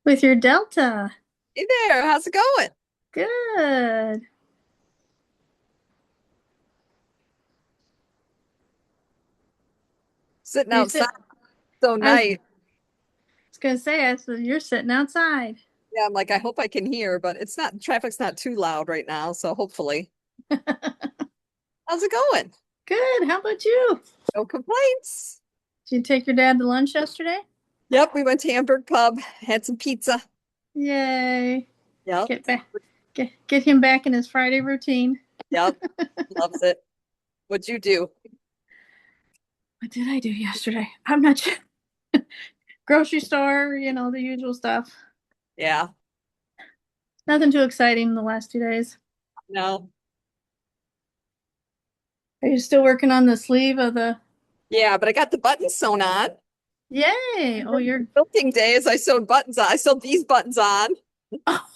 With your Delta. Hey there, how's it going? Good. Sitting You outside, sit. so I was nice. gonna say, I said you're sitting outside. Yeah, I'm like, I hope I can hear, but it's not, traffic's not too loud right now, so hopefully. How's it going? Good. How about you? No complaints. Did you take your dad to lunch yesterday? Yep, we went to Hamburg Pub, had some pizza. Yay. Yep, Get back. Get him back in his Friday routine. yep, loves it. What'd you do? What did I do yesterday? I'm not sure. Grocery store, the usual stuff. Yeah, Nothing too exciting in the last 2 days. no. Are you still working on the sleeve of the? Yeah, but I got the buttons sewn on. Yay. Oh, you're. Quilting days, I sewed buttons on. I sewed these buttons on. Oh,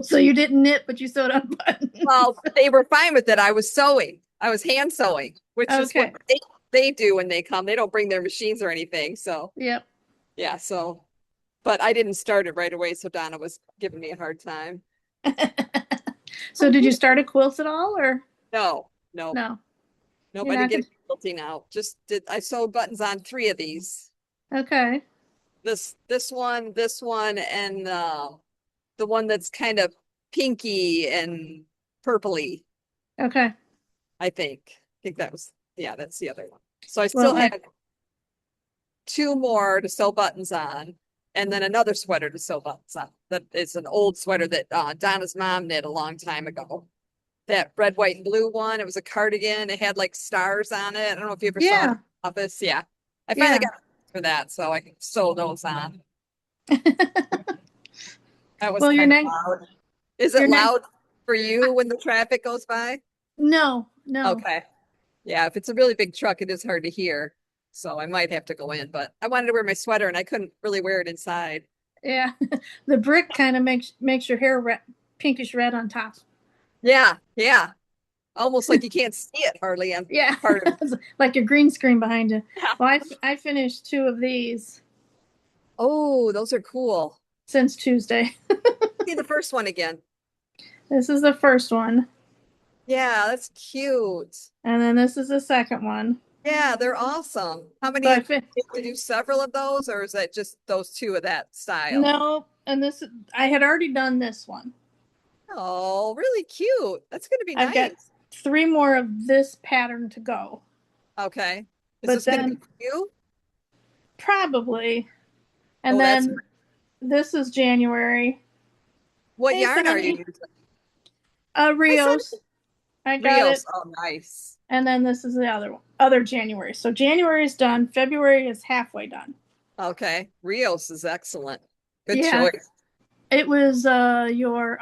so you didn't knit, but you sewed on buttons. Well, they were fine with it. I was sewing. I was hand sewing, which is what Okay. they do when they come. They don't bring their machines or anything. So Yep. yeah, so but I didn't start it right away, so Donna was giving me a hard time. So did you start a quilt at all or No, no, no? nope. You're I didn't not get gonna. a quilting out. Just did I sewed buttons on three of these. Okay. This one, and the one that's kind of pinky and purpley, Okay. I think. I think that was yeah, that's the other one. So I Well, still had two more to sew buttons on, and then another sweater to sew buttons on. That is an old sweater that Donna's mom knit a long time ago. That red, white, and blue one. It was a cardigan. It had like stars on it. I don't know if you ever saw it in yeah. the office. Yeah. I finally Yeah. got for that, so I can sew those on. That was Well, your kind of next loud. Is it your next loud for you when the traffic goes by? no, no. Okay. Yeah, if it's a really big truck, it is hard to hear. So I might have to go in, but I wanted to wear my sweater and I couldn't really wear it inside. Yeah. The brick kind of makes your hair pinkish red on top. Yeah, yeah. Almost like you can't see it hardly on Yeah. part of it. Like a green screen behind you. Yeah. Well, I finished two of these Oh, those are cool. since Tuesday. See the first one again. This is the first one, Yeah, that's cute. and then this is the second one. Yeah, they're awesome. How So many I of fit you do several of those, or is that just those two of that style? no, and this I had already done this one. Oh, really cute. That's going to be I've got nice. three more of this pattern to go. Okay. Is But this going to be then for you? probably, and Oh, that's then this is January. what Hey, yarn are you Sonny. using? I said Rios. I got Rios. it. Oh, nice. And then this is the other January. So January is done. February is halfway done. Okay. Rios is excellent. Good Yeah, choice. it was your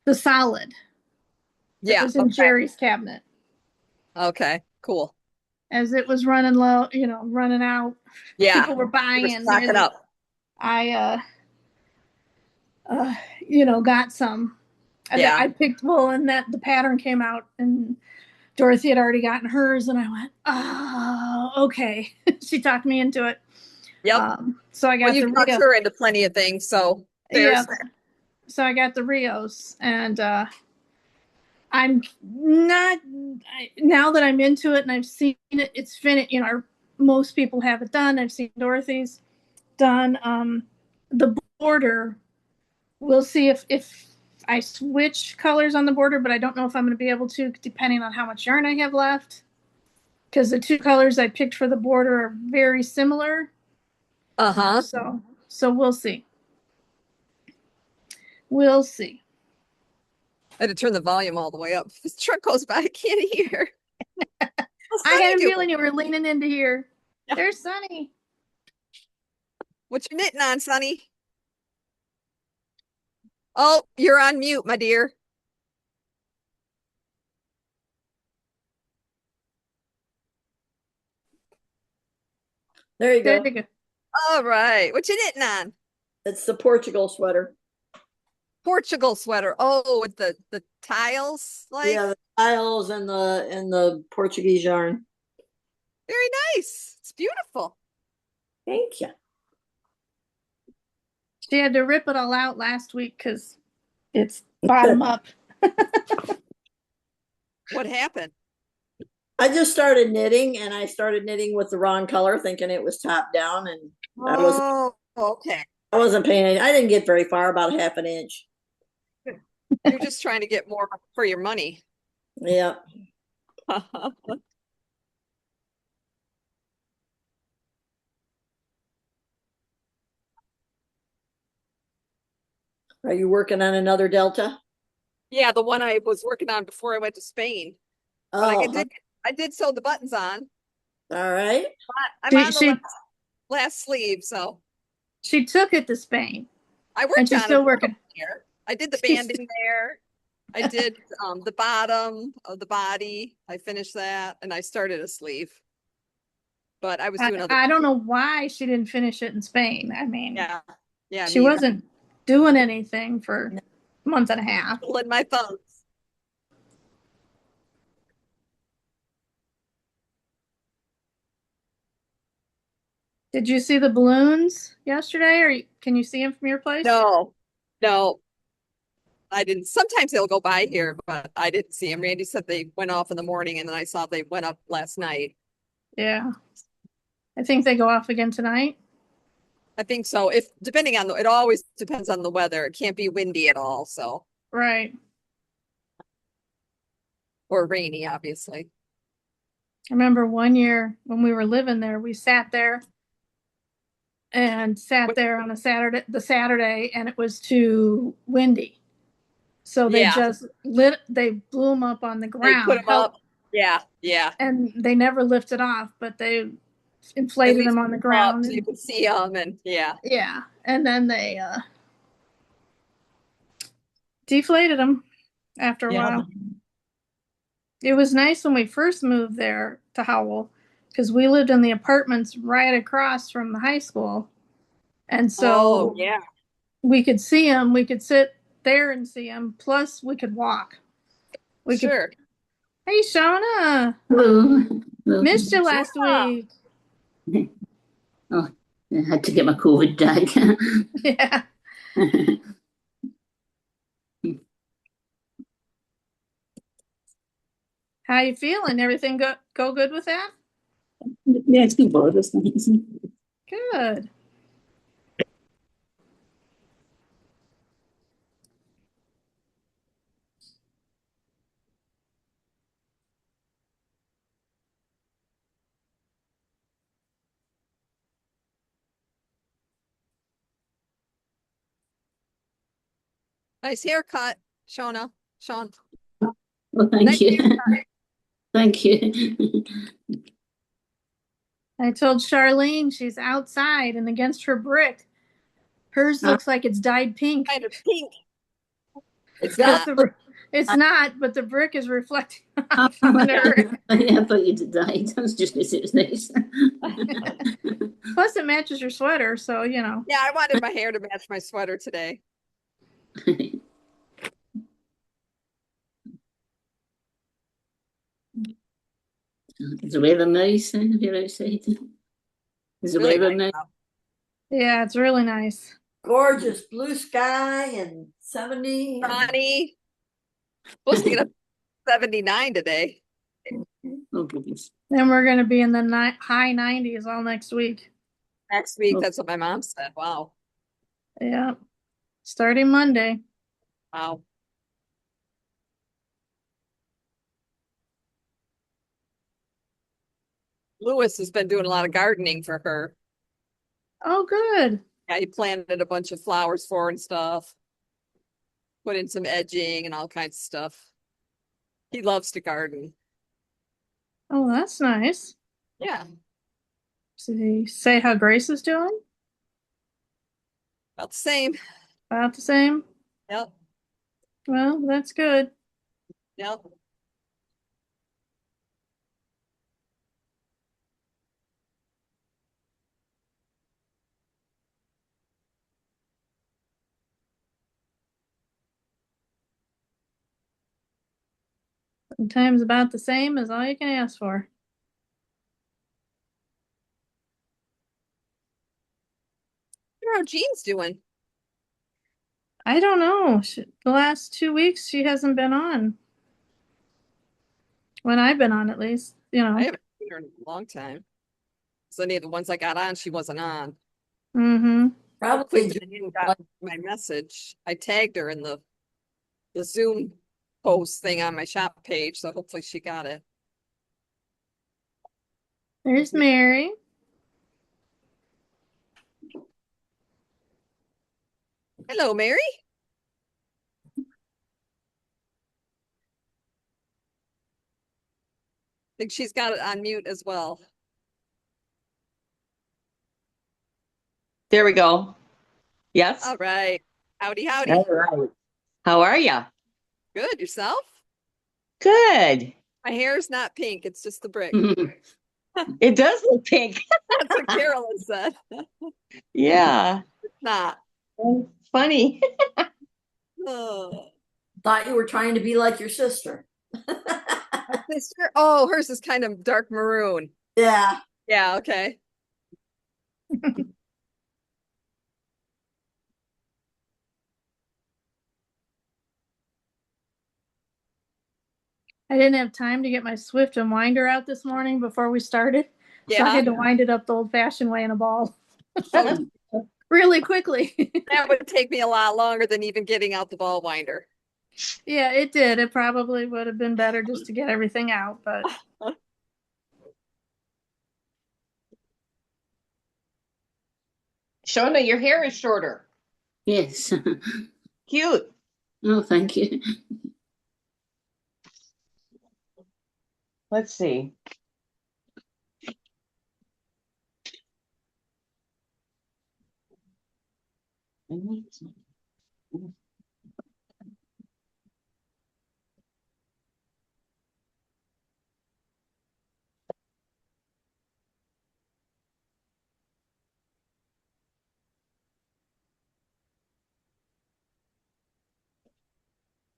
the solid that Yeah. was in Okay. Jerry's cabinet. Okay. Cool. As it was running low, running out, Yeah. people were You were buying. stocking up. I got some. Yeah. I picked well, and that the pattern came out, and Dorothy had already gotten hers, and I went, oh, okay. She talked me into it. Yep. So I Well, got you the talked Rio. her into plenty of things, so Yeah. there's that. So I got the Rios, and I'm not now that I'm into it and I've seen it. It's finished. Most people have it done. I've seen Dorothy's done. The border. We'll see if I switch colors on the border, but I don't know if I'm going to be able to, depending on how much yarn I have left. Because the two colors I picked for the border are very similar. Uh-huh. So we'll see. We'll see. I had to turn the volume all the way up. This truck goes by, I can't hear. What's I Sunny had a doing? feeling you were leaning into here. Yeah. There's Sunny. What you knitting on, Sunny? Oh, you're on mute, my dear. There you There go. you go. All right. What you knitting on? It's the Portugal sweater. Portugal sweater. Oh, with the tiles, like Yeah, the tiles and the Portuguese yarn. very nice. It's beautiful. Thank you. She had to rip it all out last week because it's bottom up. What happened? I just started knitting, and I started knitting with the wrong color, thinking it was top down, and Oh, okay. I wasn't paying any, I didn't get very far, about half an inch. You're just trying to get more for your money. Yeah. Are you working on another Delta? Yeah, the one I was working on before I went to Spain. But I Oh, did sew the buttons on. all right. I'm She on the she last sleeve, so she took it to Spain, I and worked she's on it still working. here. I did the She's- banding there. I did the bottom of the body. I finished that and I started a sleeve. But I was doing other I don't know why she didn't finish it in Spain. I mean, yeah. Yeah, she me either. wasn't doing anything for a month and a half. Twiddling my thumbs. Did you see the balloons yesterday, or can you see them from your place? No, no, I didn't. Sometimes they'll go by here, but I didn't see them. Randy said they went off in the morning and then I saw they went up last night. Yeah, I think they go off again tonight. I think so. If depending on it always depends on the weather. It can't be windy at all, so Right. or rainy, obviously. I remember one year when we were living there, we sat there and sat there on the Saturday, and it was too windy. So they Yeah, just they blew them up on the they put ground, them up. Yeah, yeah. and they never lifted off, but they At inflated least them on the up ground. so you could see them, and yeah. Yeah, and then they deflated them after a Yeah. while. It was nice when we first moved there to Howell because we lived in the apartments right across from the high school. And Oh, so yeah. we could see them, we could sit there and see them, plus we could walk. We could, Sure. hey, Shauna, Hello. Hello. missed you last Shauna. week. Oh, I had to get my COVID tag. Yeah. How you feeling? Everything go good with that? Yeah, it's been bothersome. Thanks. Good. Nice haircut, Shauna. Sean. Well, thank Nice you. haircut. Thank you. I told Charlene she's outside and against her brick. Hers looks like it's dyed pink. Kind of pink. It's But not. it's not, but the brick is reflecting off on her. Yeah, I thought you'd died. I was just it was nice. Plus, it matches your sweater, so you know. Yeah, I wanted my hair to match my sweater today. Is the weather nice if you're outside? Is the Really weather nice nice? out. Yeah, it's really nice. Gorgeous blue sky and 70. Sunny. Supposed to get up 79 today. Oh, goodness. Then we're going to be in the high 90s all next week. Next week, Oh. that's what my mom said. Wow. Yeah, starting Monday. Wow. Lewis has been doing a lot of gardening for her. Oh, good. Yeah, he planted a bunch of flowers for her and stuff. Put in some edging and all kinds of stuff. He loves to garden. Oh, that's nice. Yeah, Did he say how Grace is doing? about the same. About the same. Yep, Well, that's good. yep. Sometimes about the same is all you can ask for. How are Jean's doing? I don't know. The last 2 weeks she hasn't been on. When I've been on, at least, I haven't seen her in a long time. So any of the ones I got on, she wasn't on. Mm-hmm. Probably Hopefully Janine got my message. I tagged her in the Zoom post thing on my shop page, so hopefully she got it. There's Mary. Hello, Mary. I think she's got it on mute as well. There we go. Yes. All right. Howdy, howdy. All right. How are ya? Good. Yourself? Good. My hair's not pink. It's just the brick. It does look pink. That's what Carolyn said. Yeah. It's not. Funny. Oh. thought you were trying to be like your sister. My sister? Oh, hers is kind of dark maroon. Yeah. Yeah, okay. I didn't have time to get my Swift and winder out this morning before we started. So I Yeah. had to wind it up the old-fashioned way in a ball Oh, really quickly. that would take me a lot longer than even getting out the ball winder. Yeah, it did. It probably would have been better just to get everything out, but Shona, your hair is shorter. Yes. Cute. Oh, thank you. Let's see.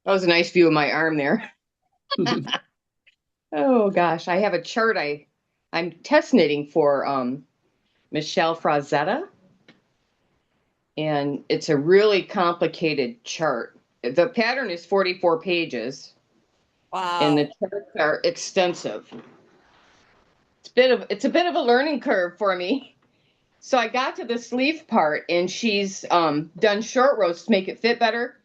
That was a nice view of my arm there. Oh gosh, I have a chart I'm test knitting for Michelle Frazetta. And it's a really complicated chart. The pattern is 44 pages and Wow. the charts are extensive. It's a bit of a learning curve for me. So I got to the sleeve part and she's done short rows to make it fit better,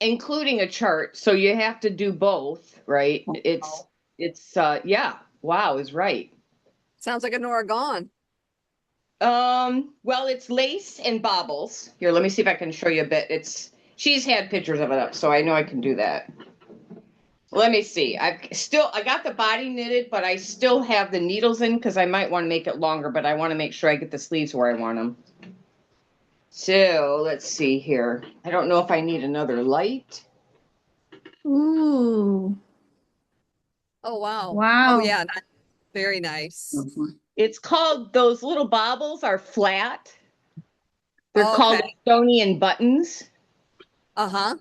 including a chart. So you have to do both, right? It's yeah, wow is right. Sounds like a Nora Gone. Well, it's lace and baubles. Here, let me see if I can show you a bit. She's had pictures of it up, so I know I can do that. Let me see. I got the body knitted, but I still have the needles in because I might want to make it longer, but I want to make sure I get the sleeves where I want them. So let's see here. I don't know if I need another light. ooh, Oh, wow. wow. Oh, yeah. Very nice. Lovely. It's called, those little baubles are flat. They're Okay. called Estonian buttons. Uh-huh.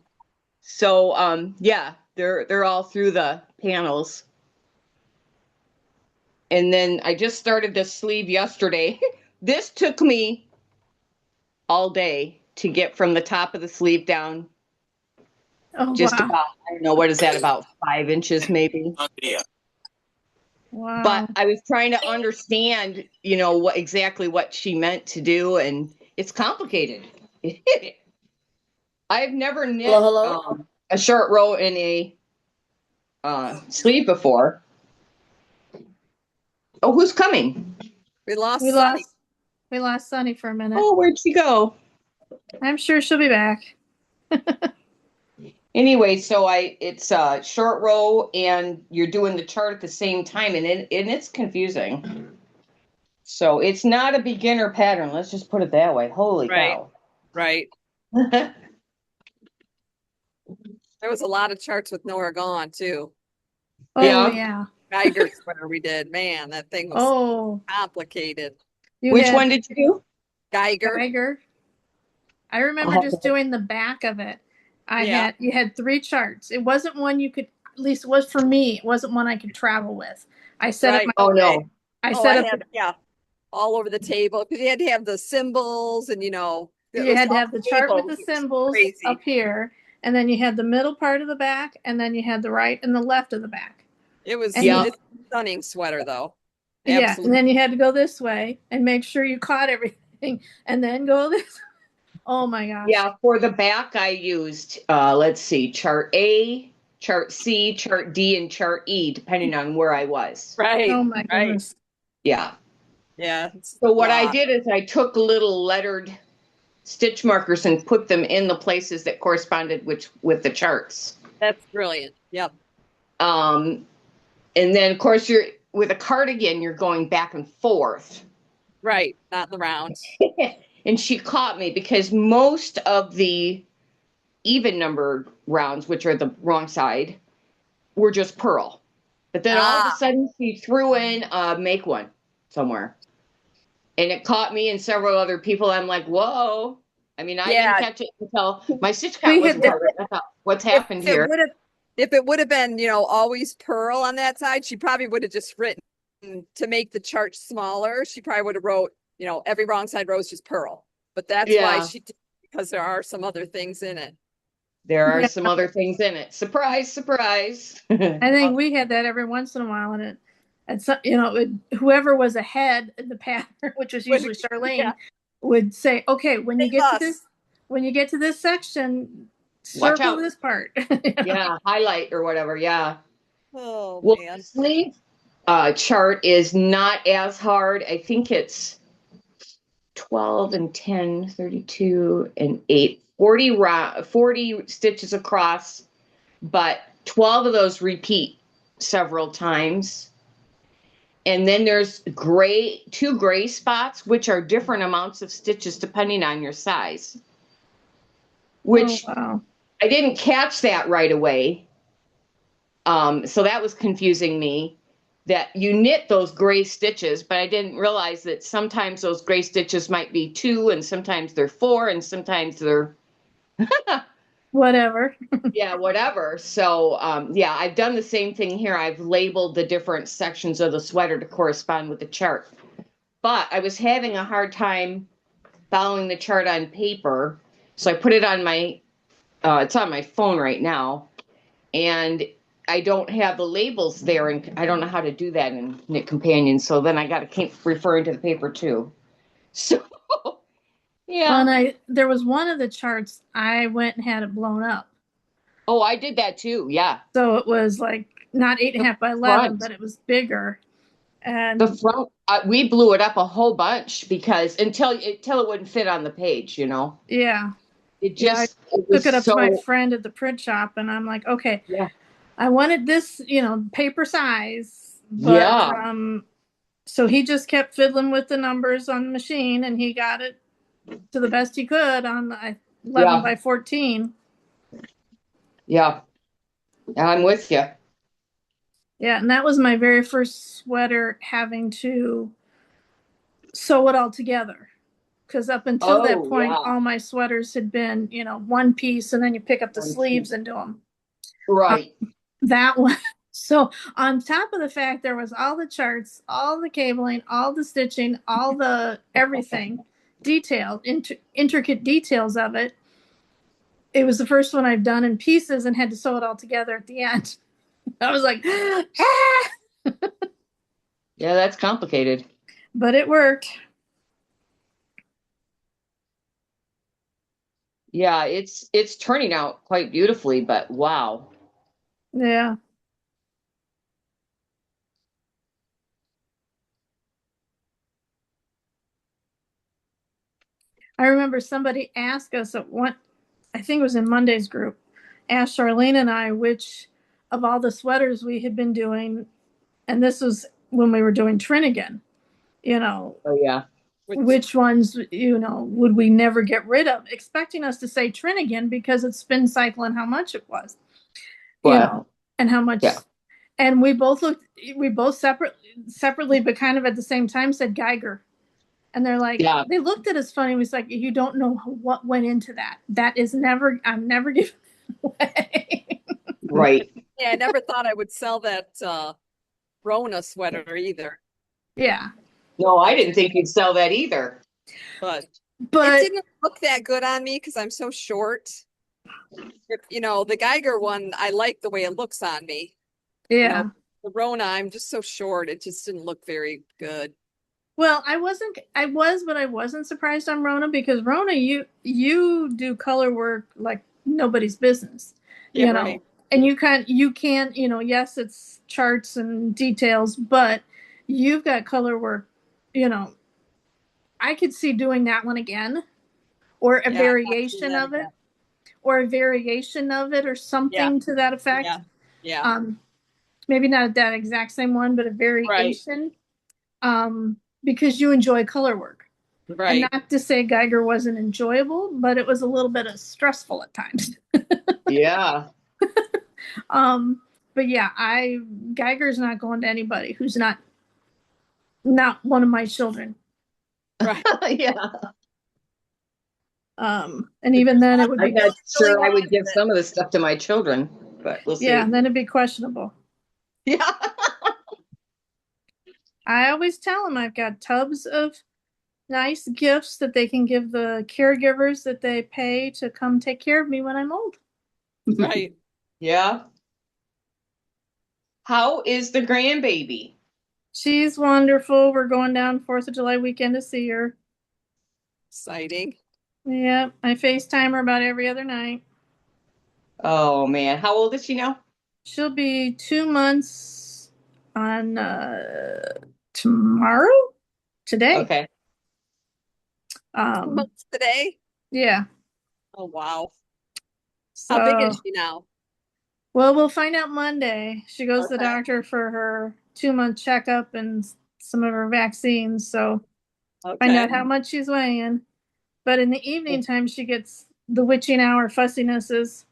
So yeah, they're all through the panels. And then I just started this sleeve yesterday. This took me all day to get from the top of the sleeve down Oh, just wow. about, I don't know, what is that, about 5 inches maybe. Wow. But I was trying to understand, exactly what she meant to do, and it's complicated. I've never knit Hello. a short row in a sleeve before. Oh, who's coming? We lost we Sunny. lost Sunny for a minute. Oh, where'd she go? I'm sure she'll be back. Anyway, so it's a short row and you're doing the chart at the same time, and it's confusing. So it's not a beginner pattern. Let's just put it that way. Holy Right. cow. Right. There was a lot of charts with Nora Gone, too. Oh, Yeah. yeah. Geiger sweater we did. Man, that thing was Oh, complicated. you Which had one did you do? Geiger. Geiger. I remember Oh. just doing the back of it. Yeah. You had 3 charts. It wasn't one you could, at least it was for me, it wasn't one I could travel with. I set Right. up Oh, no. I Oh, set I up had, yeah, all over the table because you had to have the symbols and, It You was had to all have the chart with the labeled. It was symbols crazy. up here, and then you had the middle part of the back, and then you had the right and the left of the back. It was And Yeah. it's a stunning sweater though. Yeah, and Absolutely. then you had to go this way and make sure you caught everything, and then go this. Oh my gosh. Yeah, for the back, I used, let's see, chart A, chart C, chart D, and chart E, depending on where I was. Right. Oh my right. goodness. Yeah. Yeah. it's So what a I lot. did is I took little lettered stitch markers and put them in the places that corresponded with the charts. That's brilliant. Yep. And then of course you're with a cardigan, you're going back and forth. Right. Not in the round. And she caught me because most of the even numbered rounds, which are the wrong side, were just pearl. But then all of Ah. a sudden she threw in make one somewhere. And it caught me and several other people. I'm like, whoa. I mean, I Yeah. didn't catch it until my stitch We count was had lower. I thought, what's happened here? If it would have been, always pearl on that side, she probably would have just written to make the chart smaller. She probably would have wrote, every wrong side row is just pearl. But that's why Yeah. she did, because there are some other things in it. There are Yeah. some other things in it. Surprise, surprise. I think we had that every once in a while, and so, whoever was ahead in the pattern, which was usually Charlene, Yeah. would say, "Okay, when you Save get to us. this section, Watch circle out. this part." Yeah, highlight or whatever. Yeah. Oh, Well, man. the sleeve chart is not as hard. I think it's 12 and 10, 32 and 8, 40 stitches across, but 12 of those repeat several times. And then there's two gray spots, which are different amounts of stitches depending on your size. Which Oh, wow. I didn't catch that right away. So that was confusing me, that you knit those gray stitches, but I didn't realize that sometimes those gray stitches might be 2 and sometimes they're 4 and sometimes they're Whatever. yeah, whatever. So yeah, I've done the same thing here. I've labeled the different sections of the sweater to correspond with the chart. But I was having a hard time following the chart on paper. So I put it on it's on my phone right now. And I don't have the labels there, and I don't know how to do that in Knit Companion. So then I got to keep referring to the paper too. So, yeah. Well, there was one of the charts I went and had it blown up, Oh, I did that too. Yeah. so it was like not 8.5 by 11, front. but it was bigger. And The front, we blew it up a whole bunch because until it wouldn't fit on the page, yeah, It Yeah, just it was took it up so, to my friend at the print shop, and I'm like, okay, Yeah. I wanted this, paper size, but Yeah. so he just kept fiddling with the numbers on the machine, and he got it to the best he could on the 11 Yeah. by 14. Yeah. I'm with you. Yeah, and that was my very first sweater having to sew it all together. Because up until that Oh, point, yeah. all my sweaters had been, one piece, and then you pick up the One sleeves and do them. Right. That one. So on top of the fact there was all the charts, all the cabling, all the stitching, all the everything detailed, intricate details of it. It was the first one I've done in pieces and had to sew it all together at the end. I was like, ah! Yeah, that's complicated. But it worked. Yeah, it's turning out quite beautifully, but wow. Yeah. I remember somebody asked us at one, I think it was in Monday's group, asked Charlene and I which of all the sweaters we had been doing, and this was when we were doing Trinnigan, Oh yeah. which ones, would we never get rid of, expecting us to say Trinnigan because it's spin cycle and how much it was, and how much. Yeah. And we both separately, but kind of at the same time said Geiger. And they're like, Yeah. They looked at us funny. It was like, you don't know what went into that. That is I'm never giving it away. Right. Yeah, I never thought I would sell that Rona sweater either. Yeah. No, I didn't think you'd sell that either. But It But didn't look that good on me because I'm so short. The Geiger one, I like the way it looks on me. yeah. The Rona, I'm just so short. It just didn't look very good. Well, but I wasn't surprised on Rona because Rona, you do color work like nobody's business, Yeah, you right. know, and you can't, yes, it's charts and details, but you've got color work, you know, I could see doing that one again or a Yeah, I'm not doing variation that of it again. or Yeah, something to that effect. yeah, yeah. Um, maybe not that exact same one, but a Right, variation. Because you enjoy color work. And right. not to say Geiger wasn't enjoyable, but it was a little bit of stressful at times. Yeah. um, but yeah, Geiger's not going to anybody who's not one of my children. Right. Yeah. And even then it would I'm be not Really sure I wrong would give with it. some of this stuff to my children, but we'll yeah, see. then it'd be questionable. Yeah. I always tell them I've got tubs of nice gifts that they can give the caregivers that they pay to come take care of me when I'm old. Right. Yeah. How is the grandbaby? She's wonderful. We're going down 4th of July weekend to see her. Exciting. Yep, I FaceTime her about every other night. Oh man, how old is she now? She'll be 2 months on tomorrow? Today. Okay. Months today? Yeah. Oh, wow. How big is So, she now? well, we'll find out Monday. She goes to the Okay. doctor for her 2-month checkup and some of her vaccines. So, find Okay. out how much she's weighing. But in the evening time, she gets the witching hour fussinesses.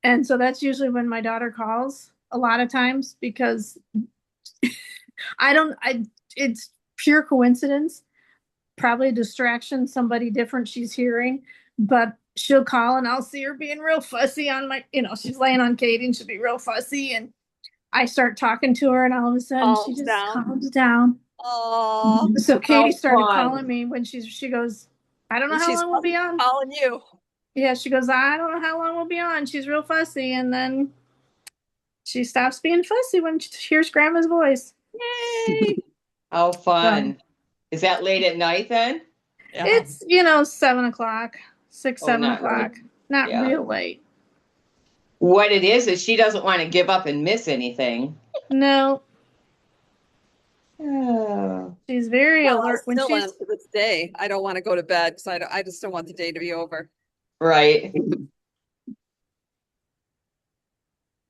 And so that's usually when my daughter calls a lot of times because it's pure coincidence, probably a distraction, somebody different she's hearing, but she'll call and I'll see her being real fussy on she's laying on Katie and she'll be real fussy. And I start talking to her and all of a sudden she Calms just down. calms down. Oh, So Katie How started calling fun. me when she goes, I don't know and how she's long we'll be on. calling you. Yeah, she goes, I don't know how long we'll be on. She's real fussy. And then she stops being fussy when she hears grandma's voice. Yay. How So fun. Is that late at night then? Yeah. it's, 7 o'clock, 6, Oh, 7 not late. o'clock. Not Yeah. real late. What it is she doesn't want to give up and miss anything. No, Oh. she's very Well, I alert when still am she's to this day. I don't want to go to bed because I just don't want the day to be over. Right.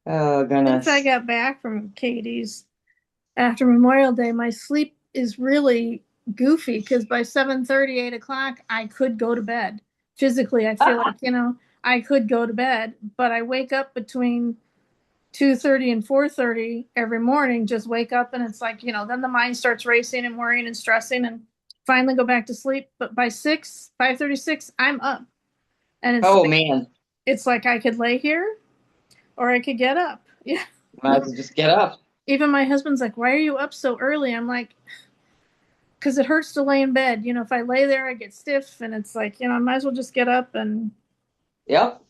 Oh since I goodness. got back from Katie's after Memorial Day, my sleep is really goofy because by 7:30, 8 o'clock, I could go to bed. Physically, I feel like, I could go to bed, but I wake up between 2:30 and 4:30 every morning, just wake up and it's like, then the mind starts racing and worrying and stressing and finally go back to sleep. But by 5:36, I'm up. And Oh man. it's like I could lay here or I could get up. Yeah. Might as well just get up. Even my husband's like, why are you up so early? I'm like, because it hurts to lay in bed. If I lay there, I get stiff, and it's like, I might as well just get up and Yep.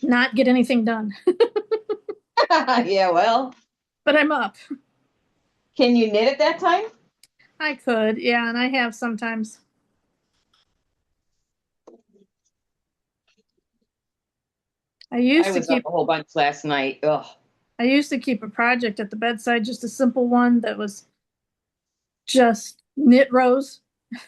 not get anything done. Yeah, well, But I'm up. can you knit at that time? I could, yeah, and I have sometimes. I used I to was up keep a whole bunch last night. Ugh. I used to keep a project at the bedside, just a simple one that was just knit rows.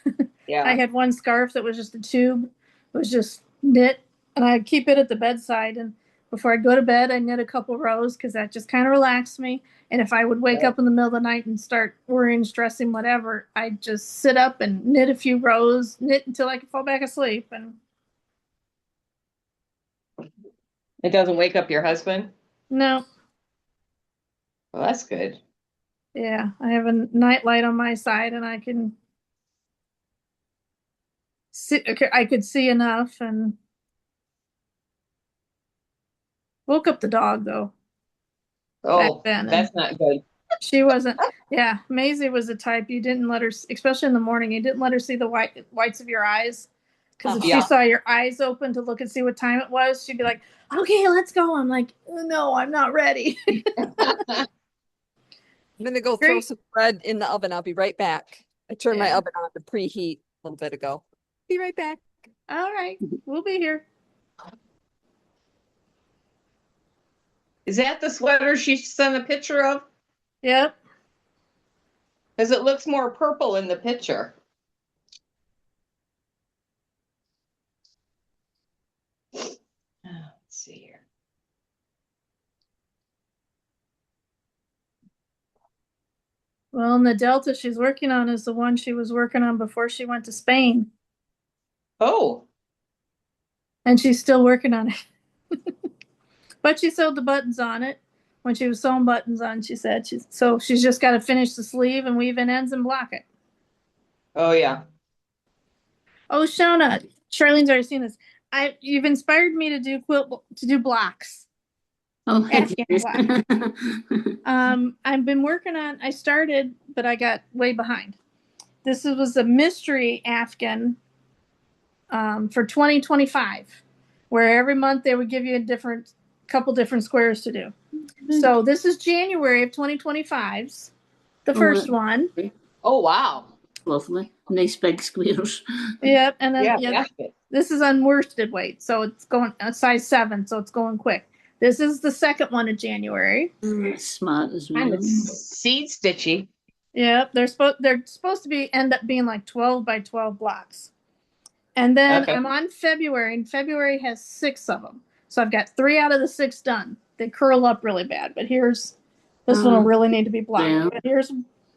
I Yeah. had one scarf that was just a tube. It was just knit, and I'd keep it at the bedside. And before I go to bed, I knit a couple rows because that just kind of relaxed me. And if I would wake up in the middle of the night and start worrying, stressing, whatever, I'd just sit up and knit a few rows, knit until I could fall back asleep. And It doesn't wake up your husband? no, Well, that's good. yeah, I have a night light on my side, and I can see. I could see enough, and woke up the dog though back Oh, then, and that's not good. She wasn't. Yeah, Maisie was the type you didn't let her, especially in the morning. You didn't let her see the whites of your eyes, because if she Yeah. saw your eyes open to look and see what time it was, she'd be like, "Okay, let's go." I'm like, "No, I'm not ready." I'm gonna go throw Great. some bread in the oven. I'll be right back. I turned my Yeah. oven on to preheat a little bit ago. Be right back. All right, we'll be here. Is that the sweater she sent a picture of? Yep. Because it looks more purple in the picture. Let's see here. Well, and the Delta she's working on is the one she was working on before she went to Spain, Oh, and she's still working on it. But she sewed the buttons on it when she was sewing buttons on. She said she's just got to finish the sleeve and weave in ends and block it. oh yeah. Oh, Shona, Charlene's already seen this. You've inspired me to do blocks. Oh, Afghan yes. I've been working on. I started, but I got way behind. This was a mystery Afghan for 2025, where every month they would give you a couple different squares to do. So this is January of 2025's, the first one. Oh wow. Lovely. Nice big squares. Yep, and then Yeah, basket. this is unworsted weight, so it's going size 7, so it's going quick. This is the second one of January. That's smart as Kind well. of seed stitchy. Yep, they're supposed to end up being like 12 by 12 blocks. And then Okay. I'm on February, and February has 6 of them. So I've got 3 out of the 6 done. They curl up really bad, but this one will really need to be blocked. Yeah. But here's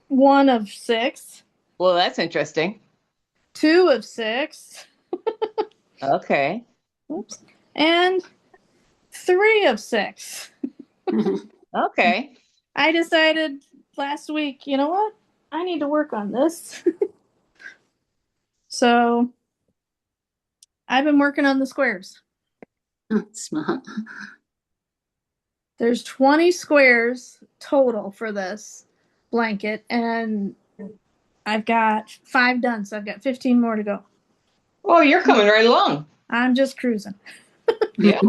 1 of 6, Well, that's interesting. 2 of 6, Okay. oops, and 3 of 6. Okay. I decided last week, you know what? I need to work on this. So I've been working on the squares. Smart. There's 20 squares total for this blanket, and I've got 5 done, so I've got 15 more to go. Oh, you're coming right along. I'm just cruising. Yeah.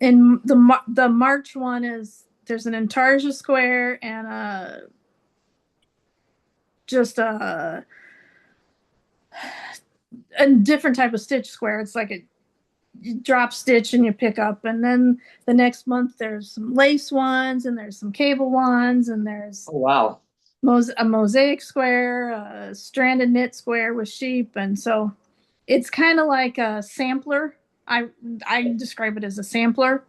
And the March one there's an intarsia square and just a different type of stitch square. It's like you drop stitch and you pick up, and then the next month there's some lace ones, and there's some cable ones, and there's Oh, wow. a mosaic square, a stranded knit square with sheep, and so it's kind of like a sampler. I describe it as a sampler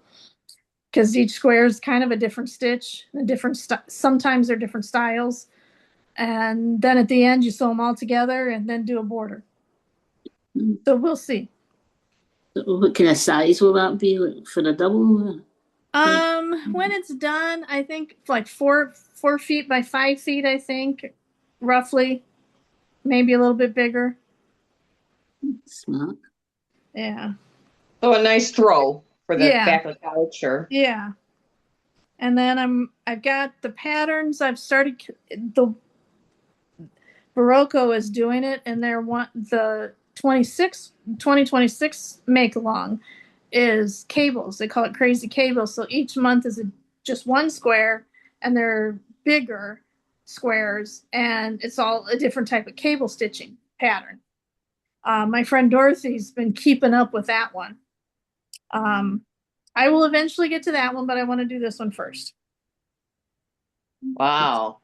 because each square is kind of a different stitch, sometimes they're different styles, and then at the end you sew them all together and then do a border. So we'll see. What kind of size will that be, like, for a double? When it's done, I think like 4 feet by 5 feet, I think, roughly, maybe a little bit bigger. Smart. Yeah. So a nice throw for the Yeah. back of the couch, sure. Yeah. And then I've got the patterns. I've started the Barocco is doing it, and the 2026 make along is cables. They call it crazy cables. So each month is just one square, and they're bigger squares, and it's all a different type of cable stitching pattern. My friend Dorothy's been keeping up with that one. I will eventually get to that one, but I want to do this one first. Wow.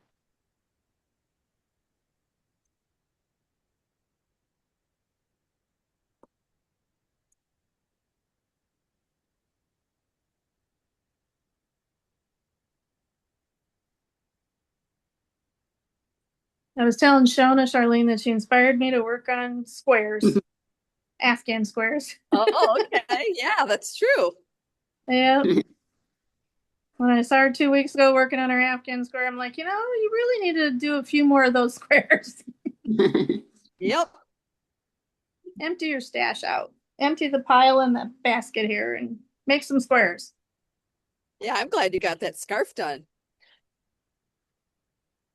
I was telling Shona, Charlene, that she inspired me to work on squares, Afghan squares. Oh, okay. Yeah, that's true. Yeah. When I saw her 2 weeks ago working on her Afghan square, I'm like, you really need to do a few more of those squares. Yep. Empty your stash out. Empty the pile in the basket here and make some squares. Yeah, I'm glad you got that scarf done.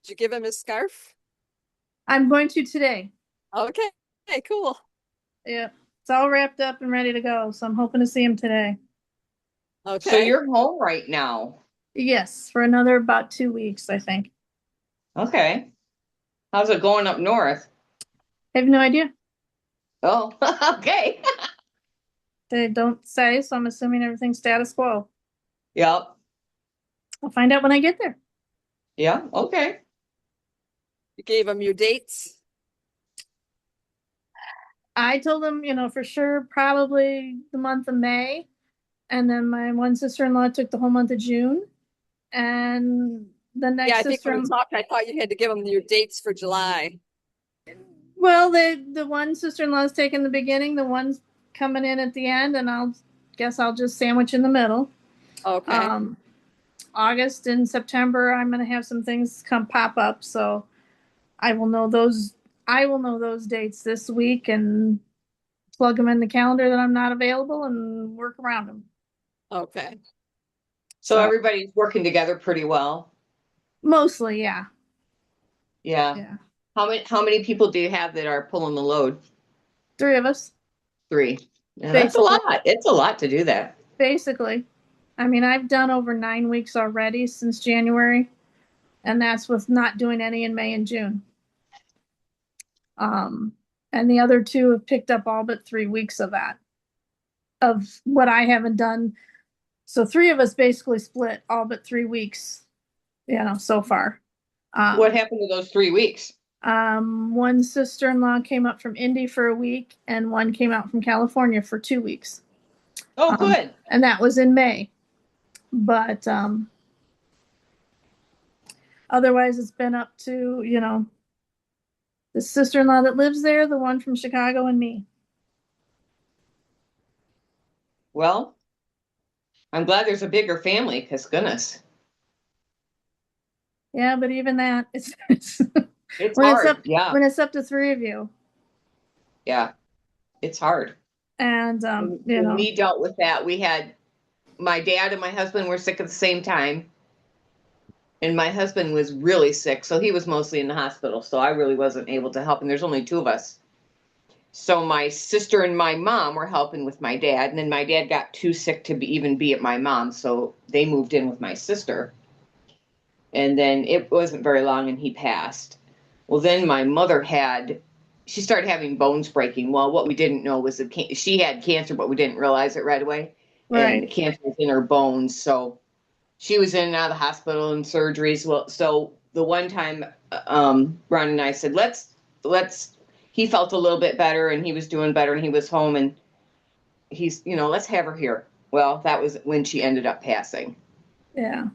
Did you give him his scarf? I'm going to today. Okay, cool. Yeah, it's all wrapped up and ready to go. So I'm hoping to see him today. So Okay. you're home right now. Yes, for another about 2 weeks, I think. Okay. How's it going up north? I have no idea. Oh, okay. They don't say, so I'm assuming everything's status quo. Yep. I'll find out when I get there. Yeah. Okay. You gave him your dates? I told them, for sure, probably the month of May. And then my one sister-in-law took the whole month of June. And the next Yeah, I think sister, when we talked, I thought you had to give him your dates for July. well, the one sister-in-law is taking the beginning, the one's coming in at the end, and I'll just sandwich in the middle. Okay. August and September, I'm gonna have some things pop up, so I will know those. I will know those dates this week and plug them in the calendar that I'm not available and work around them. Okay. So So- everybody's working together pretty well. Mostly, yeah. Yeah. Yeah. How many people do you have that are pulling the load? 3 of us, 3. Yeah, that's a Basically. lot. It's a lot to do that. basically. I mean, I've done over 9 weeks already since January, and that's with not doing any in May and June. And the other 2 have picked up all but 3 weeks of that, of what I haven't done. So 3 of us basically split all but 3 weeks, so far. What happened to those 3 weeks? One sister-in-law came up from Indy for a week, and one came out from California for 2 weeks. Oh, good. And that was in May. But otherwise, it's been up to, the sister-in-law that lives there, the one from Chicago, and me. Well, I'm glad there's a bigger family, because goodness, Yeah, but even that, it's it's when hard. it's up Yeah, when it's up to 3 of you, yeah, it's hard. and When we dealt with that, we had my dad and my husband were sick at the same time. And my husband was really sick, so he was mostly in the hospital. So I really wasn't able to help. And there's only 2 of us. So my sister and my mom were helping with my dad. And then my dad got too sick to even be at my mom's. So they moved in with my sister. And then it wasn't very long and he passed. Well, then my mother she started having bones breaking. Well, what we didn't know was that she had cancer, but we didn't realize it right away. right. And cancer was in her bones. So she was in and out of the hospital and surgeries. Well, so the one time, Ron and I said, let's, he felt a little bit better and he was doing better and he was home and he's, let's have her here. Well, that was when she ended up passing. Yeah.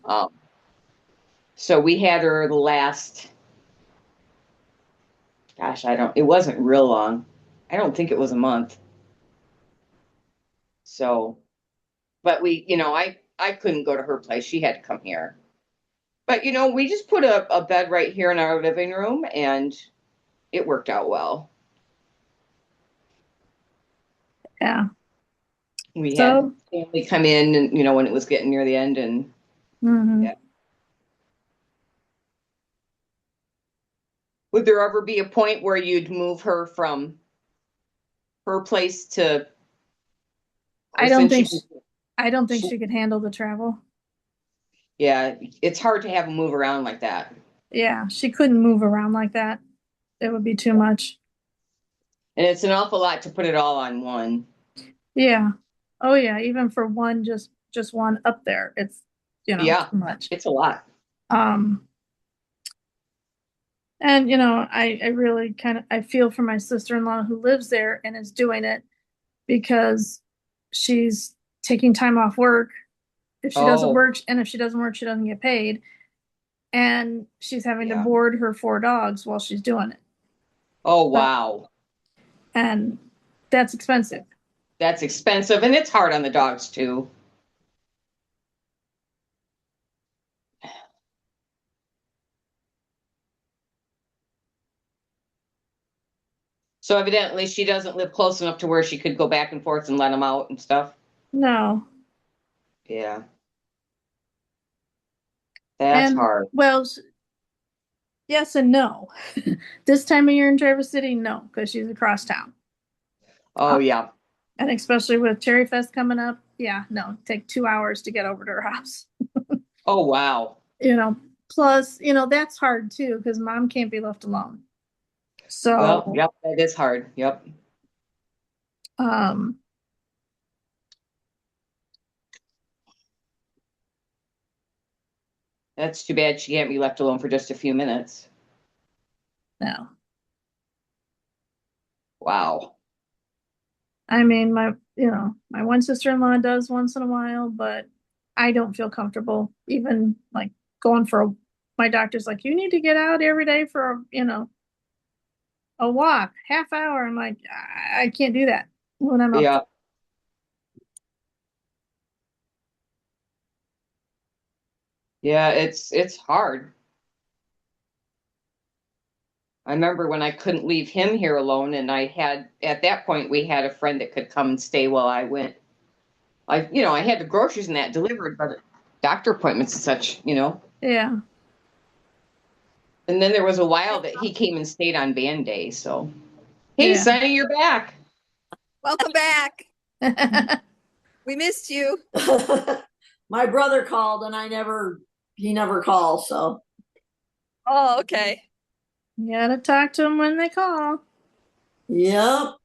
So we had her the last, gosh, it wasn't real long. I don't think it was a month. So, but I couldn't go to her place. She had to come here. But, we just put a bed right here in our living room and it worked out well. Yeah. We So- had family come in and, when it was getting near the end and Mhm. Yeah. would there ever be a point where you'd move her from her place to? I don't think since I don't think she could handle the travel. Yeah, it's hard to have them move around like that. Yeah, she couldn't move around like that. It would be too much. And it's an awful lot to put it all on one. Yeah. Oh yeah, even for one, just one up there, it's Yeah. too much. It's a lot. And I really I feel for my sister-in-law who lives there and is doing it because she's taking time off work. If she doesn't Oh. work, and if she doesn't work, she doesn't get paid. And she's having to Yeah. board her 4 dogs while she's doing it. Oh, wow. And that's expensive. That's expensive and it's hard on the dogs too. So evidently she doesn't live close enough to where she could go back and forth and let them out and stuff. No. Yeah. That's And, hard. well, Yes and no. This time of year in Traverse City, no, because she's across town. Oh, yeah. And especially with Cherry Fest coming up, yeah, no, take 2 hours to get over to her house. Oh, wow. Plus, that's hard too, because mom can't be left alone. Well, So, yep, that is hard. Yep. um, That's too bad she can't be left alone for just a few minutes. no. Wow. I mean, my one sister-in-law does once in a while, but I don't feel comfortable even like going for my doctor's like, you need to get out every day for, a walk, half hour. I'm like, I can't do that when I'm up. Yeah. Yeah, it's hard. I remember when I couldn't leave him here alone, and at that point we had a friend that could come and stay while I went. I had the groceries and that delivered, but doctor appointments and such. Yeah. And then there was a while that he came and stayed on band day. So, hey, Yeah. Sonny, you're back. Welcome back. We missed you. My brother called and he never calls, so. Oh, okay. You gotta talk to them when they call. Yep.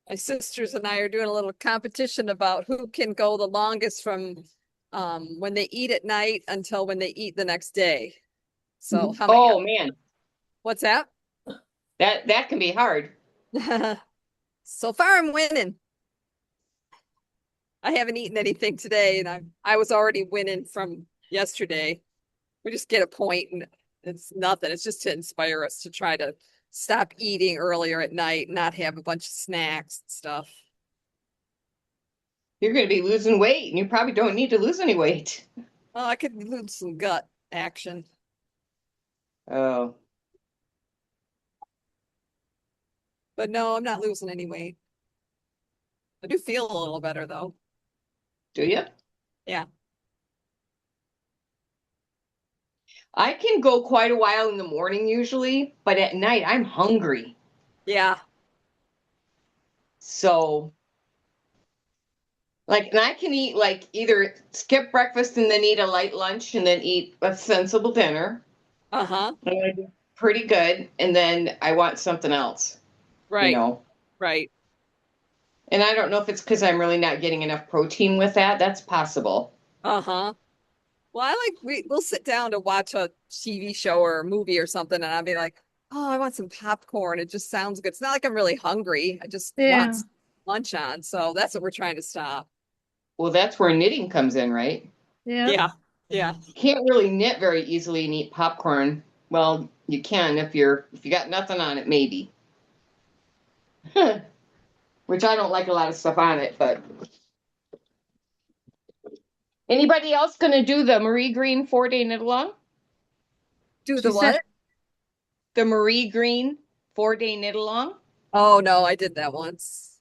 My sisters and I are doing a little competition about who can go the longest from when they eat at night until when they eat the next day. So how many? Oh man, What's that? that can be hard. So far, I'm winning. I haven't eaten anything today, and I was already winning from yesterday. We just get a point, and it's nothing. It's just to inspire us to try to stop eating earlier at night, not have a bunch of snacks and stuff. You're going to be losing weight, and you probably don't need to lose any weight. Well, I could lose some gut action. Oh, But no, I'm not losing any weight. I do feel a little better though. do you? Yeah. I can go quite a while in the morning usually, but at night I'm hungry. Yeah. So, and I can eat either skip breakfast and then eat a light lunch and then eat a sensible dinner. Uh-huh. And I do pretty good. And then I want something else, Right. Right. And I don't know if it's because I'm really not getting enough protein with that. That's possible. Uh-huh. Well, we'll sit down to watch a TV show or a movie or something, and I'll be like, oh, I want some popcorn. It just sounds good. It's not like I'm really hungry. I just Yeah. want some lunch on. So that's what we're trying to stop. Well, that's where knitting comes in, right? Yeah. Yeah. Yeah. You can't really knit very easily and eat popcorn. Well, you can if you got nothing on it, maybe. Which I don't like a lot of stuff on it, but anybody else gonna do the Marie Green 4-day knit along? Do She the said- what? The Marie Green 4-day knit along? Oh no, I did that once.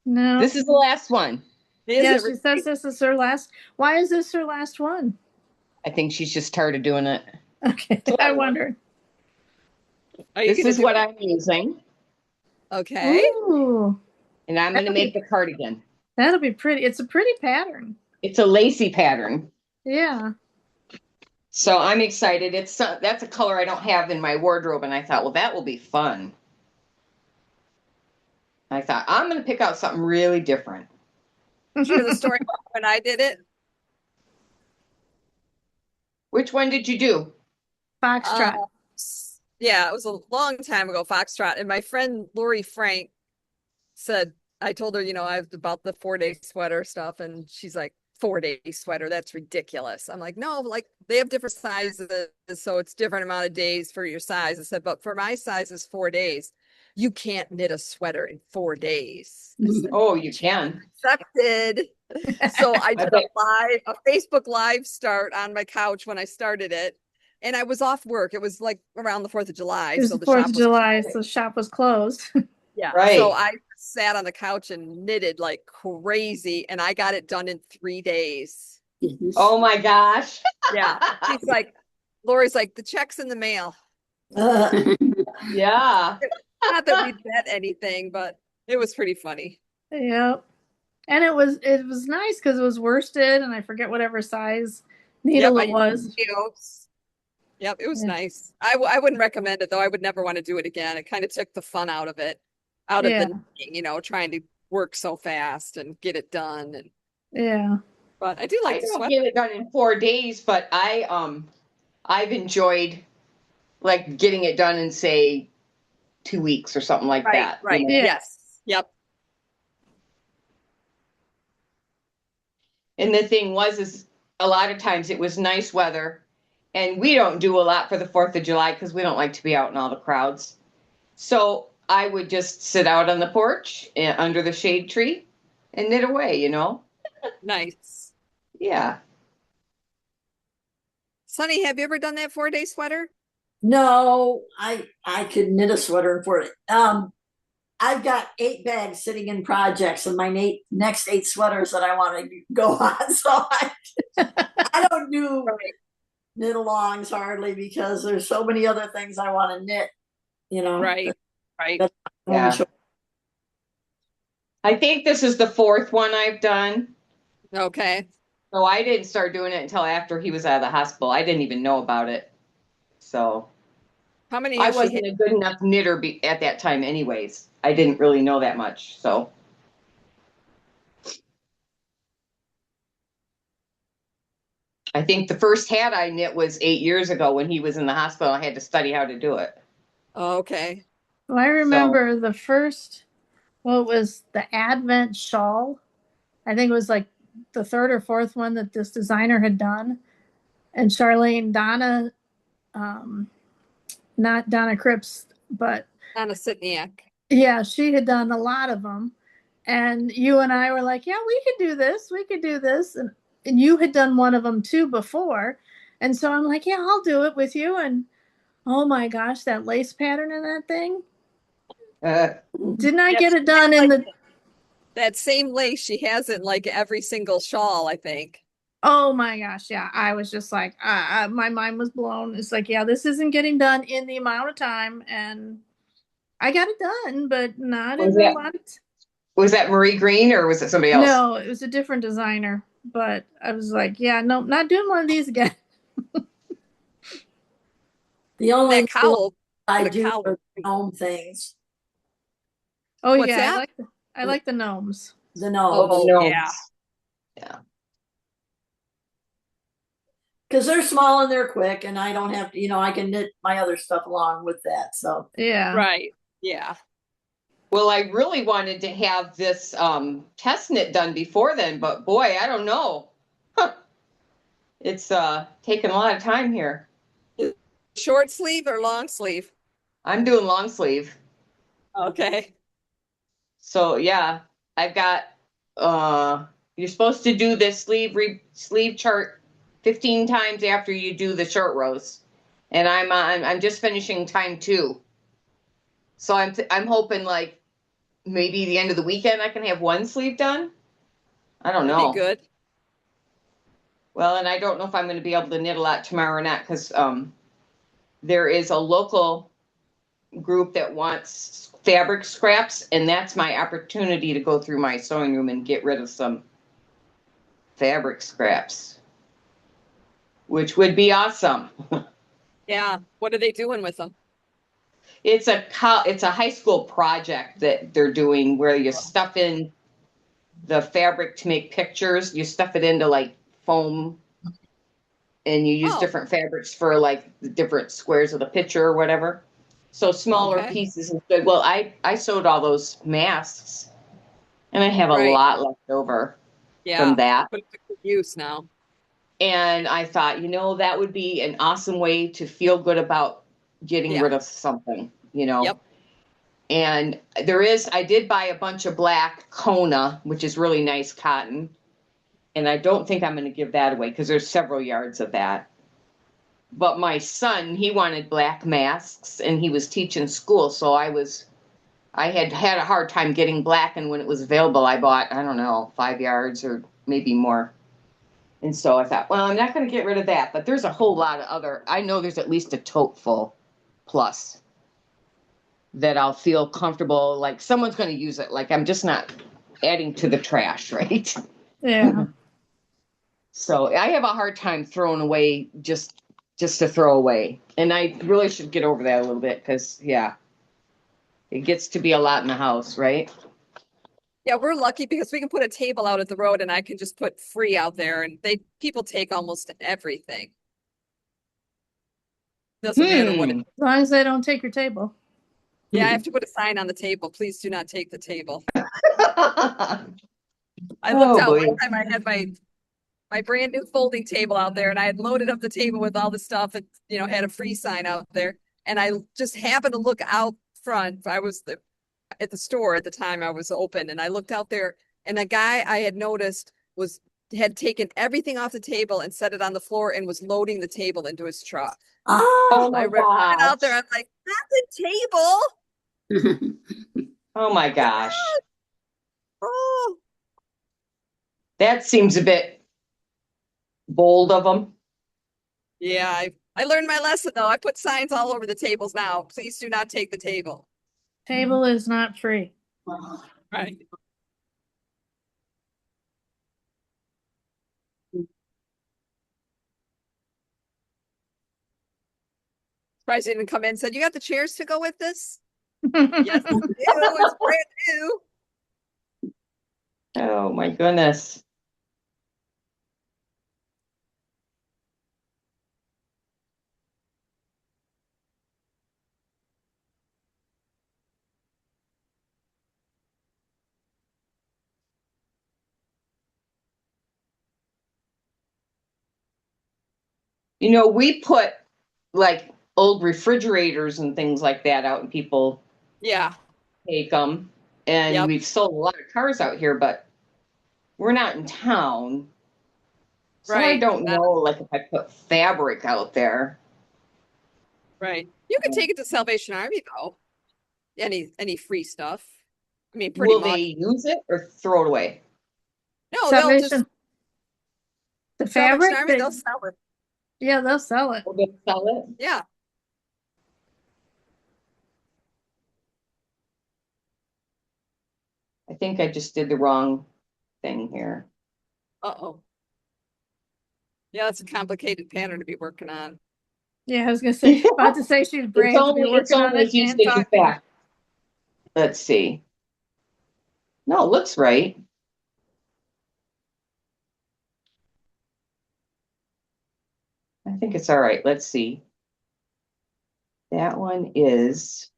No. This is the last one. Is Yeah, it she says this is her last. Why is this her last one? I think she's just tired of doing it. Okay, I wondered. Are you This gonna is do what it? I'm using, Okay. Ooh, and I'm gonna make the cardigan. that'll be pretty. It's a pretty pattern. It's a lacy pattern. Yeah. So I'm excited. That's a color I don't have in my wardrobe, and I thought, well, that will be fun. I thought I'm going to pick out something really different. Did you hear the story about when I did it? Which one did you do? Foxtrot. Yeah, it was a long time ago, Foxtrot. And my friend Lori Frank said, I told her, I was about the 4-day sweater stuff. And she's like, 4-day sweater, that's ridiculous. I'm like, no, like they have different sizes. So it's different amount of days for your size. I said, but for my size is 4 days. You can't knit a sweater in 4 days. I said, Oh, you can. accepted. So I did bet. a Facebook Live start on my couch when I started it. And I was off work. It was like around the 4th of July. It was So the the 4th shop of was July, closed. so the shop was closed. Yeah. Right. So I sat on the couch and knitted like crazy. And I got it done in 3 days. Goodness. Oh my gosh. Yeah. She's like, Lori's like, the check's in the mail. Yeah. Not that we bet anything, but it was pretty funny. Yep. And it was nice because it was worsted, and I forget whatever size needle Yep, it was. Yep, it was Yeah. nice. I wouldn't recommend it though. I would never want to do it again. It kind of took the fun out of it, out of Yeah. the knitting, trying to work so fast and get it done. And Yeah. but I do I like the don't sweater. get it done in 4 days, but I've enjoyed like getting it done in say 2 weeks or something like Right, that. right. Yeah. Yes. Yep. And the thing is a lot of times it was nice weather, and we don't do a lot for the 4th of July because we don't like to be out in all the crowds. So I would just sit out on the porch under the shade tree and knit away, Nice. Yeah. Sunny, have you ever done that 4-day sweater? No, I could knit a sweater for it. I've got 8 bags sitting in projects, and my next 8 sweaters that I want to go on. So I don't do knit alongs hardly because there's so many other things I want to knit. Right. Right. That's Yeah. I think this is the 4th one I've done. Okay. So I didn't start doing it until after he was out of the hospital. I didn't even know about it. So How many I has she wasn't a good enough knitter at that time anyways. I didn't really know that much. So I think the first hat I knit was 8 years ago when he was in the hospital. I had to study how to do it. Oh, okay. Well, I remember the first, it was the Advent shawl. I think it was like the 3rd or 4th one that this designer had done. And Donna, not Donna Cripps, but Anna Sitniak. yeah, she had done a lot of them. And you and I were like, yeah, we could do this. We could do this. And you had done one of them too before. And so I'm like, yeah, I'll do it with you. And oh my gosh, that lace pattern in that thing. Didn't I get it done in the... That same lace, she has it in like every single shawl, I think. Oh my gosh, yeah. I was just like, my mind was blown. It's like, yeah, this isn't getting done in the amount of time. And I got it done, but not in the month. Was that Marie Green or was it somebody else? No, it was a different designer. But I was like, yeah, no, not doing one of these again. The only That cowl. I the do cowl. are gnome things. Oh What's yeah, that? I like the gnomes. The gnomes. Oh, no. yeah. Because they're small and they're quick, and I don't have to, I can knit my other stuff along with that. So Yeah. Right. Yeah. Well, I really wanted to have this test knit done before then, but boy, I don't know. It's taking a lot of time here. Short sleeve or long sleeve? I'm doing long sleeve. Okay. So yeah, I've got you're supposed to do this sleeve chart 15 times after you do the short rows. And I'm just finishing time 2. So I'm hoping like maybe the end of the weekend I can have one sleeve done. I don't know. Be good. Well, and I don't know if I'm going to be able to knit a lot tomorrow or not because there is a local group that wants fabric scraps, and that's my opportunity to go through my sewing room and get rid of some fabric scraps. which would be awesome. Yeah. What are they doing with them? It's a high school project that they're doing where you stuff in the fabric to make pictures. You stuff it into like foam, and you use Oh. different fabrics for like the different squares of the picture or whatever. So smaller Okay. pieces is good. Well, I sewed all those masks, and I have a Right. lot left over Yeah. from that. Put it to good use now. And I thought, that would be an awesome way to feel good about getting Yeah. rid of something, Yep. And I did buy a bunch of black Kona, which is really nice cotton. And I don't think I'm going to give that away because there's several yards of that. But my son, he wanted black masks and he was teaching school. So I had a hard time getting black. And when it was available, I bought, I don't know, 5 yards or maybe more. And so I thought, well, I'm not going to get rid of that, but there's a whole lot of I know there's at least a tote full plus that I'll feel comfortable, like someone's going to use it. Like I'm just not adding to the trash, right? Yeah. So I have a hard time throwing away just to throw away. And I really should get over that a little bit because, yeah, it gets to be a lot in the house, right? Yeah, we're lucky because we can put a table out at the road and I can just put free out there and people take almost everything. Doesn't matter what it, As long as they don't take your table. yeah, I have to put a sign on the table. Please do not take the table. I looked out boy. one time I had my brand new folding table out there and I had loaded up the table with all the stuff and had a free sign out there. And I just happened to look out front. I was at the store at the time I was open and I looked out there and a guy I had noticed had taken everything off the table and set it on the floor and was loading the table into his truck. Oh, I ran out there. I'm like, not the table. Oh my gosh. Oh, That seems a bit bold of them. yeah. I learned my lesson though. I put signs all over the tables now. Please do not take the table. Table is not free. Right. Surprised he didn't come in and said, "You got the chairs to go with this?" Yes, I do. It's brand new. Oh my goodness. We put like old refrigerators and things like that out and people Yeah. take them. And Yep. we've sold a lot of cars out here, but we're not in town. So I Right. don't know, like if I put fabric out there. Right. You can take it to Salvation Army though. Any free stuff. I mean, pretty Will much. they use it or throw it away? No, they'll just Salvation. The Salvation fabric, Army, they'll sell it. yeah, they'll sell it. Will they sell it? Yeah. I think I just did the wrong thing here. Uh-oh. Yeah, that's a complicated pattern to be working on. Yeah, I was gonna say, about to say she's brave to be It's working on only it he's and taking talking. back. Let's see. No, it looks right. I think it's all right. Let's see. That one is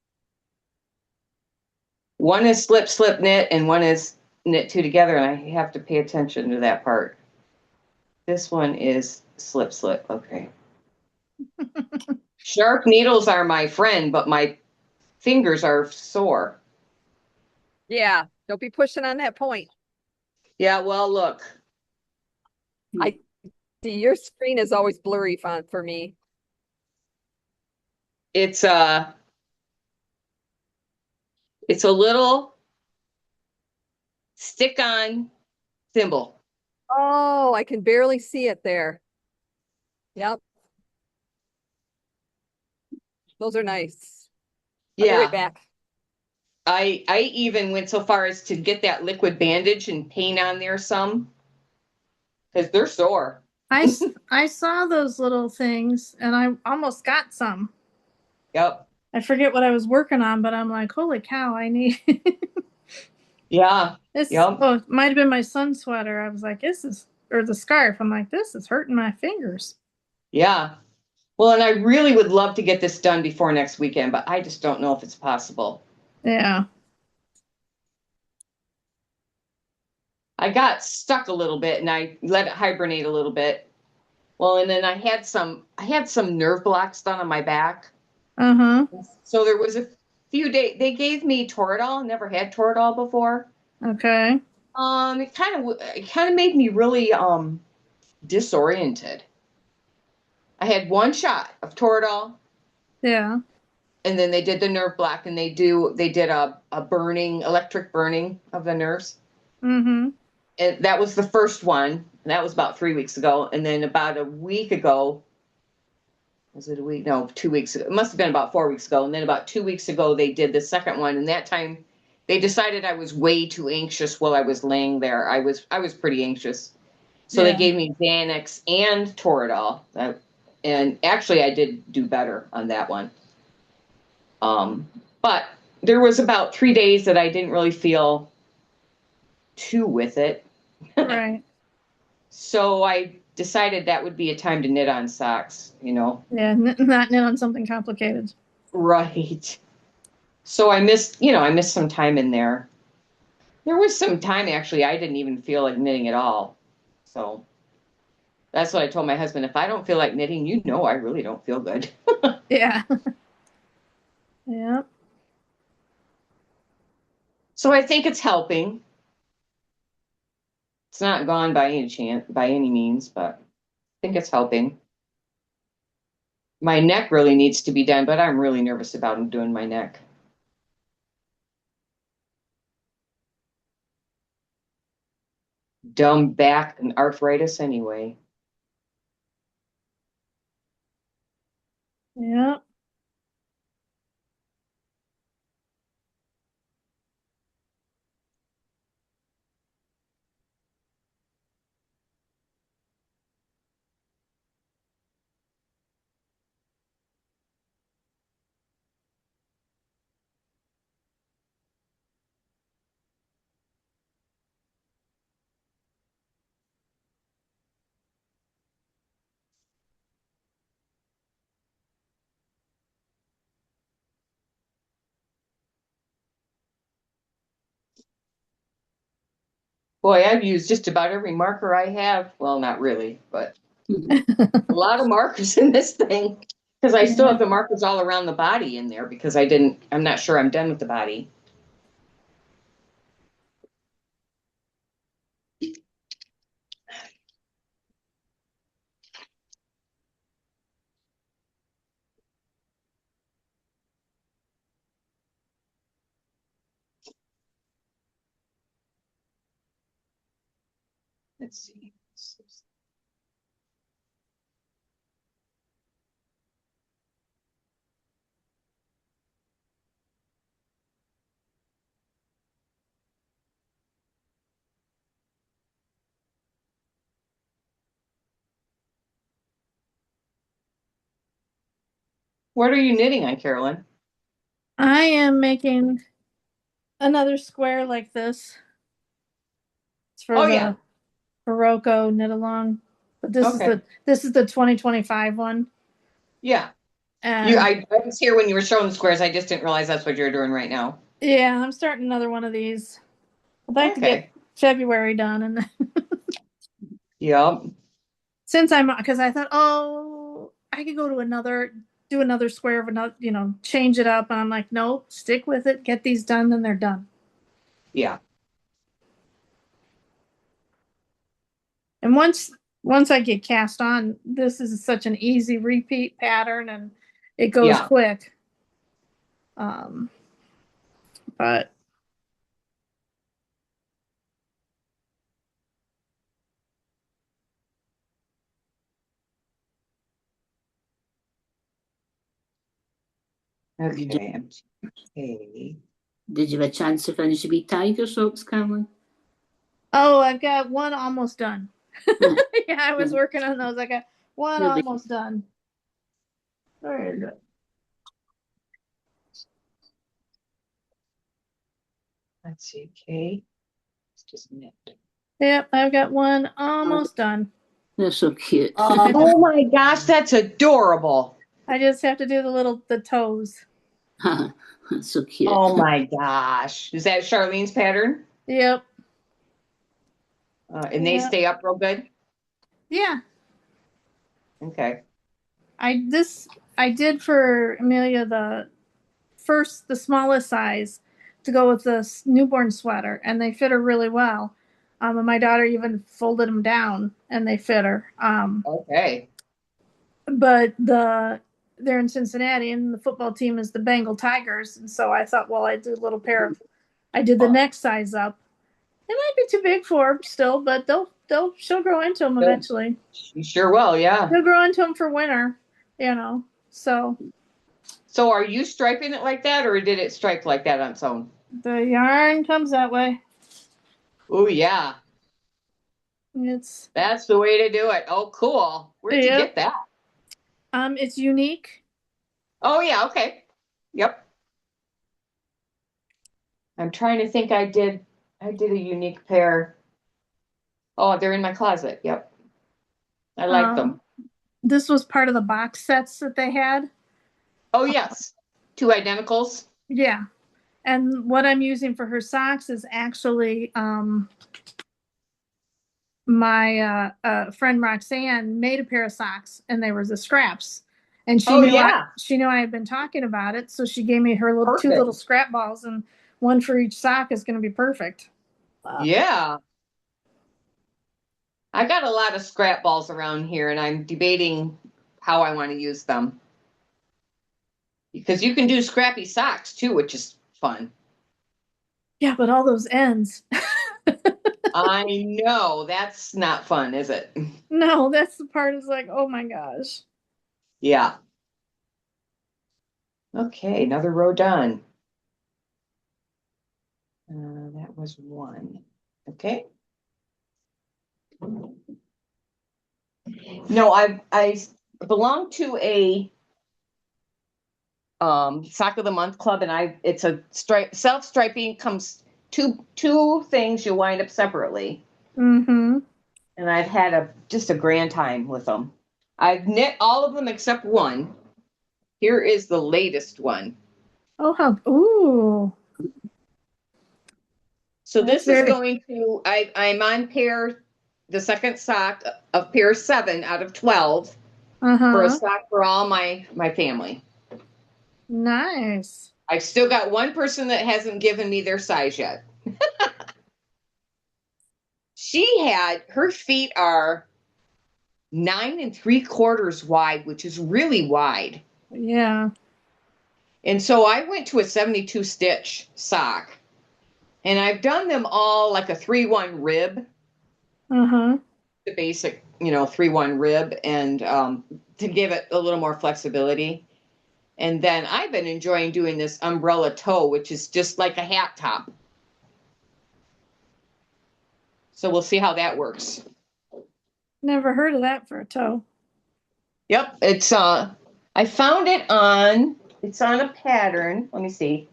slip knit and one is knit two together, and I have to pay attention to that part. This one is slip. Okay. Sharp needles are my friend, but my fingers are sore. Yeah, don't be pushing on that point. Yeah, well, look. See, your screen is always blurry for me. It's a little stick-on thimble. Oh, I can barely see it there. Yep. Those are nice. I'll be Yeah. right back. I even went so far as to get that liquid bandage and paint on there some because they're sore. I saw those little things and I almost got some. Yep. I forget what I was working on, but I'm like, holy cow, I need Yeah. this. Yep. Oh, it might have been my son's sweater. I was like, this is, or the scarf. I'm like, this is hurting my fingers. Yeah. Well, and I really would love to get this done before next weekend, but I just don't know if it's possible. Yeah. I got stuck a little bit and I let it hibernate a little bit. Well, and then I had some nerve blocks done on my back. Uh-huh. So there was a few days they gave me Toradol. Never had Toradol before. Okay. It kind of made me really disoriented. I had one shot of Toradol, Yeah. and then they did the nerve block, and they did a burning, electric burning of the nerves. Mm-hmm. And that was the first one. And that was about 3 weeks ago. And then about a week ago, was it a week? No, 2 weeks ago. It must have been about 4 weeks ago. And then about 2 weeks ago, they did the second one. And that time, they decided I was way too anxious while I was laying there. I was pretty anxious, so they Yeah. gave me Xanax and Toradol. And actually, I did do better on that one. But there was about 3 days that I didn't really feel too with it. Right. So I decided that would be a time to knit on socks, Yeah. Not knit on something complicated. Right. So I missed some time in there. There was some time actually I didn't even feel like knitting at all. So that's what I told my husband. If I don't feel like knitting, I really don't feel good. Yeah. Yeah. So I think it's helping. It's not gone by any means, but I think it's helping. My neck really needs to be done, but I'm really nervous about doing my neck. Dumb back and arthritis anyway. Yeah. Boy, I've used just about every marker I have. Well, not really, but a lot of markers in this thing. Because I still have the markers all around the body in there because I'm not sure I'm done with the body. Let's see. What are you knitting on, Carolyn? I am making another square like this. It's for Oh, the yeah. Barocco knit along. But Okay. this is the 2025 one. Yeah. And I was here when you were showing the squares. I just didn't realize that's what you're doing right now. yeah, I'm starting another one of these. I'd like to get Okay. February done, and Yep. because I thought, oh, I could go to do another square of another, change it up, and I'm like, no, stick with it, get these done, then they're done. Yeah. And once I get cast on, this is such an easy repeat pattern, and it goes Yeah. quick. But Okay. Okay. Did you have a chance to finish the big tiger socks, Caroline? oh, I've got one almost done. Yeah, I was working on those. I got one Really? almost done. Very good. Let's see, okay. It's just knit. Yep, I've got one almost done. They're so cute. Oh my gosh, that's adorable. I just have to do the toes. That's so cute. Oh my gosh. Is that Charlene's pattern? Yep. And they Yeah. stay up real good? Yeah. Okay. I did for Amelia the smallest size to go with the newborn sweater, and they fit her really well. And my daughter even folded them down, and they fit her. Okay. But they're in Cincinnati, and the football team is the Bengal Tigers, and so I thought, well, I did a little pair of. I did the next size up. It might be too big for her still, but she'll grow into them eventually. You sure will, yeah. She'll grow into them for winter, So So are you striping it like that, or did it stripe like that on its own? the yarn comes that way. Oh yeah, It's that's the way to do it. Oh, cool. Where'd you Yep. get that? It's unique. Oh yeah, okay. Yep. I'm trying to think. I did a unique pair. Oh, they're in my closet. Yep. I like them. This was part of the box sets that they had. Oh yes. Two identicals. Yeah. And what I'm using for her socks is actually my friend Roxanne made a pair of socks, and they were the scraps. And she Oh, knew yeah. she knew I had been talking about it, so she gave me her two Perfect. little scrap balls, and one for each sock is going to be perfect. Yeah. I got a lot of scrap balls around here, and I'm debating how I want to use them. Because you can do scrappy socks too, which is fun. Yeah, but all those ends. I know that's not fun, is it? No, that's the part is like, oh my gosh. Yeah. Okay, another row done. That was one. Okay. No, I belong to a sock of the month club, and it's a self striping comes two things you wind up separately. Mm-hmm. And I've had just a grand time with them. I've knit all of them except one. Here is the latest one. Oh, ooh. So That's this is very- going to, I'm on the second sock of pair 7 out of 12 for a sock for all my family. Nice. I've still got one person that hasn't given me their size yet. Her feet are 9 3/4 wide, which is really wide. Yeah. And so I went to a 72 stitch sock, and I've done them all like a 3-1 rib, Uh-huh. the basic, 3-1 rib, and to give it a little more flexibility. And then I've been enjoying doing this umbrella toe, which is just like a hat top. So we'll see how that works. Never heard of that for a toe. Yep, I found it's on a pattern. Let me see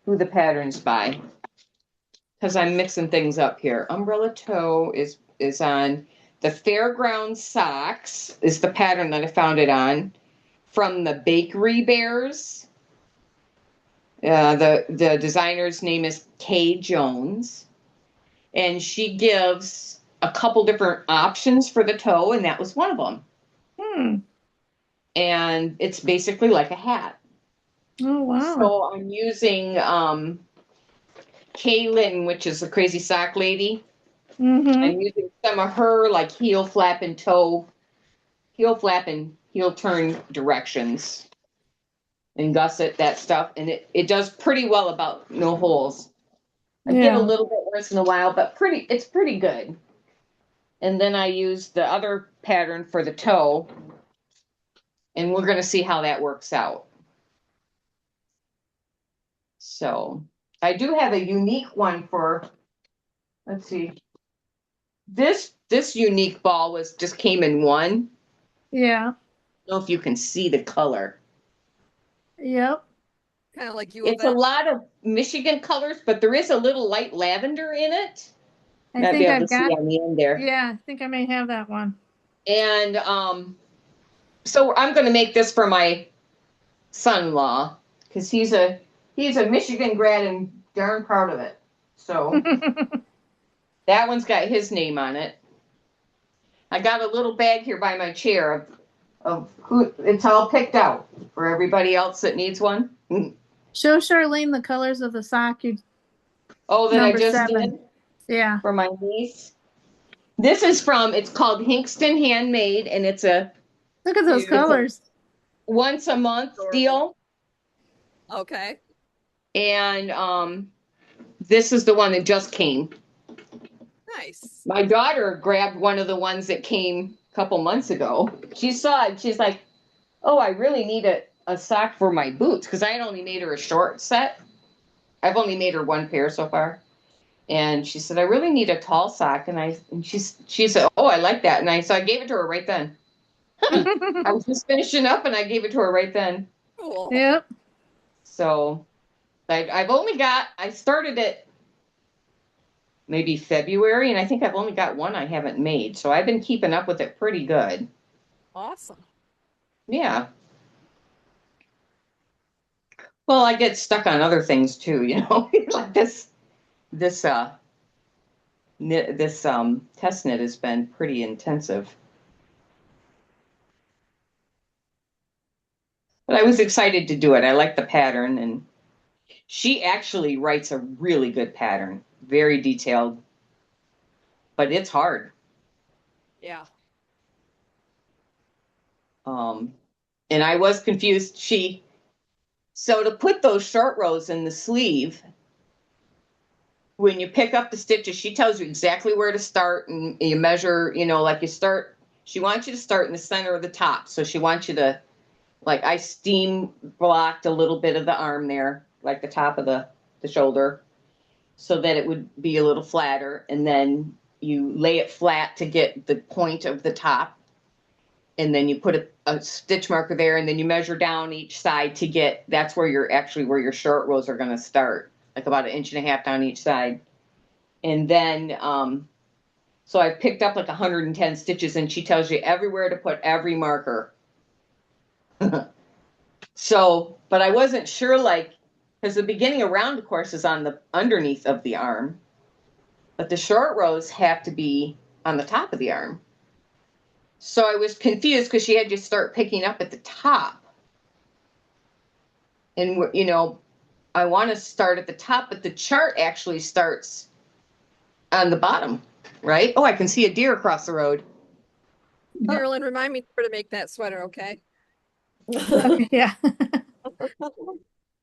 who the pattern's by, because I'm mixing things up here. Umbrella toe is on the Fairground Socks is the pattern that I found it on, from the Bakery Bears. The designer's name is Kay Jones, and she gives a couple different options for the toe, and that was one of them. And it's basically like a hat. Oh, wow. So I'm using Kaylin, which is a crazy sock lady. Mm-hmm. I'm using some of her like heel flap and heel turn directions and gusset, that stuff. And it does pretty well about no holes. I get a little bit once in a while, but it's pretty good. And then I use the other pattern for the toe, and we're going to see how that works out. So I do have a unique one let's see. This this unique ball just came in one. Yeah. I don't know if you can see the color. Yep. Kind of like you. It's a lot of Michigan colors, but there is a little light lavender in it. I Might be think able I've to see got, on the end there. yeah, I think I may have that one. And so I'm going to make this for my son-in-law because he's a Michigan grad and darn proud of it. So that one's got his name on it. I got a little bag here by my chair of who it's all picked out for everybody else that needs one. Show Charlene the colors of the sock you, Oh, that Number I just 7. did yeah. for my niece. This is it's called Hinkston Handmade, and it's a Look at those Beautiful. colors. once a month deal. Okay. And this is the one that just came. Nice. My daughter grabbed one of the ones that came a couple months ago. She saw it. She's like, oh, I really need a sock for my boots because I had only made her a short set. I've only made her one pair so far. And she said, I really need a tall sock. And she said, oh, I like that. So I gave it to her right then. I was just finishing up and I gave it to her right then. Cool. Yep. So I started it maybe February, and I think I've only got one I haven't made. So I've been keeping up with it pretty good. Awesome. Yeah. Well, I get stuck on other things too, like this test knit has been pretty intensive. But I was excited to do it. I like the pattern, and she actually writes a really good pattern, very detailed, but it's hard. Yeah. And I was confused. So to put those short rows in the sleeve, when you pick up the stitches, she tells you exactly where to start, and you measure, she wants you to start in the center of the top. So she wants you to, like, I steam blocked a little bit of the arm there, like the top of the shoulder, so that it would be a little flatter. And then you lay it flat to get the point of the top. And then you put a stitch marker there, and then you measure down each side to get, that's where where your short rows are going to start, like about 1.5 inches down each side. And then, so I picked up like 110 stitches, and she tells you everywhere to put every marker. So, but I wasn't sure, because the beginning of round, of course, is on the underneath of the arm, but the short rows have to be on the top of the arm. So I was confused because she had you start picking up at the top. And, I want to start at the top, but the chart actually starts on the bottom, right? Oh, I can see a deer across the road. Carolyn, remind me to make that sweater, okay? Okay, yeah.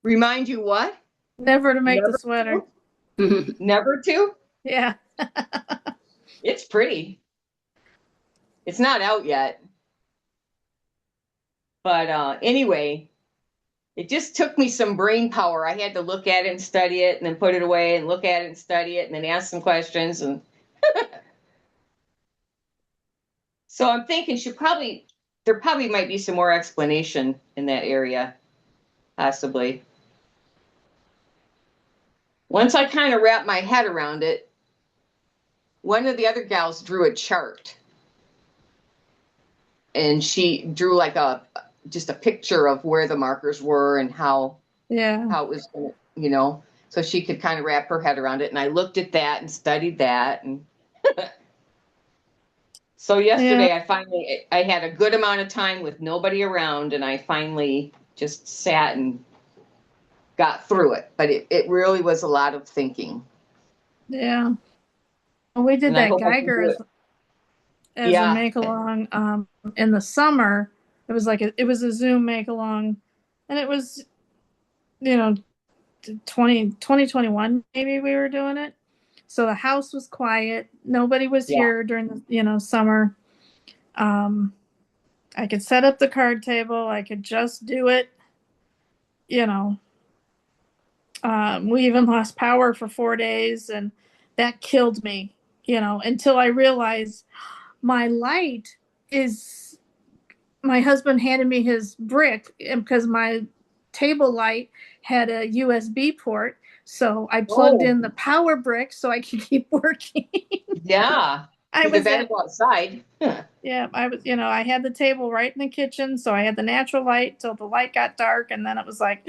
Remind you what? Never to make Never the sweater. Never to? Yeah. It's pretty. It's not out yet. But anyway, it just took me some brain power. I had to look at it and study it and then put it away and look at it and study it and then ask some questions. And so I'm thinking there probably might be some more explanation in that area, possibly. Once I kind of wrapped my head around it, one of the other gals drew a chart. And she drew just a picture of where the markers were and how it was going to, so she could kind of wrap her head around it. And I looked at that and studied that. And so yesterday I had a good amount of time with nobody around, and I finally just sat and got through it. But it really was a lot of thinking. Yeah. Well, we did And I that hope I can Geiger do as a Yeah. make along in the summer. It was it was a Zoom make along, and it was 2021 maybe we were doing it. So the house was quiet. Nobody was here during the summer. I could set up the card table. I could just do it. We even lost power for 4 days, and that killed me. until I realized my light is, my husband handed me his brick because my table light had a USB port. So I plugged in the power brick so I could keep working. Yeah. I Either was that at, or go outside. yeah, I was, I had the table right in the kitchen. So I had the natural light till the light got dark. And then it was like,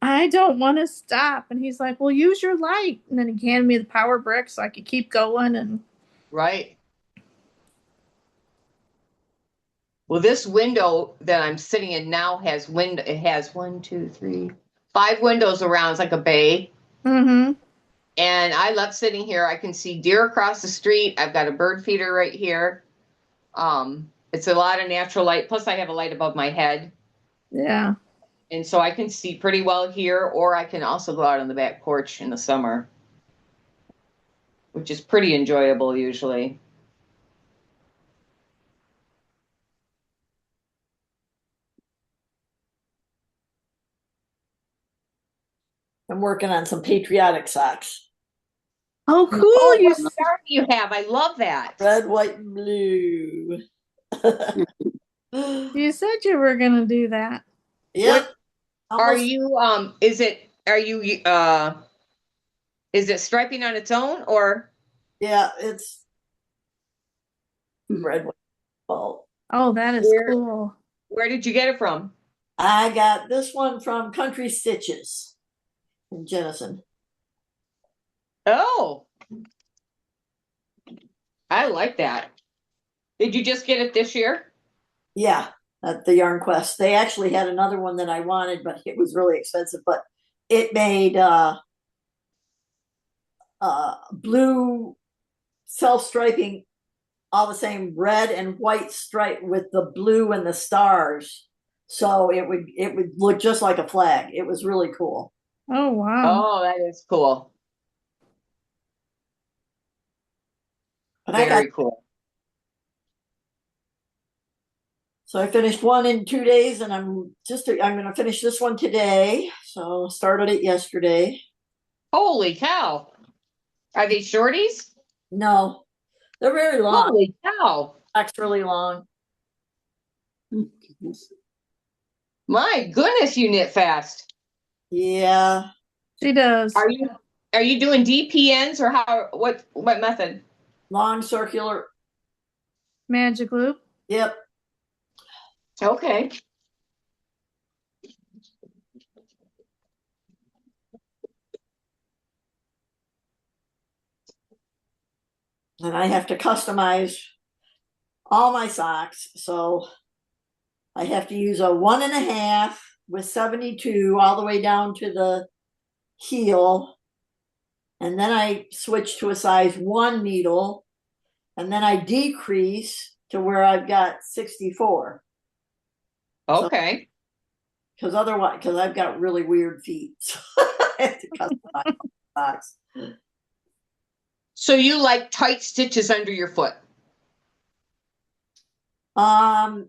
I don't want to stop. And he's like, well, use your light. And then he handed me the power brick so I could keep going. And Right. Well, this window that I'm sitting in now has window. It has 1, 2, 3, 5 windows around. It's like a bay. mm-hmm. And I love sitting here. I can see deer across the street. I've got a bird feeder right here. It's a lot of natural light. Plus, I have a light above my head. Yeah. And so I can see pretty well here, or I can also go out on the back porch in the summer, which is pretty enjoyable usually. I'm working on some patriotic socks. Oh, cool. Oh, You what scarf do you have? I love that. Red, white, and blue. You said you were going to do that. Yep. Are Almost- you is it striping on its own or? Yeah, it's red, white, ball. Oh, that is cool. Where did you get it from? I got this one from Country Stitches in Jenison. Oh, I like that. Did you just get it this year? Yeah, at the Yarn Quest. They actually had another one that I wanted, but it was really expensive. But it made blue self-striping, all the same red and white stripe with the blue and the stars. So it would look just like a flag. It was really cool. Oh, wow. Oh, that is cool. But I got, Very cool. so I finished one in 2 days, and I'm going to finish this one today. So started it yesterday. Holy cow. Are they shorties? No, they're very long. Holy cow. It's really long. My goodness, you knit fast. Yeah. She does. Are you doing DPNs or what method? Long circular. Magic loop. Yep. Okay. And I have to customize all my socks. So I have to use a 1.5 with 72 all the way down to the heel. And then I switch to a size 1 needle. And then I decrease to where I've got 64. Okay. Because I've got really weird feet. So I have to customize socks. So you like tight stitches under your foot? I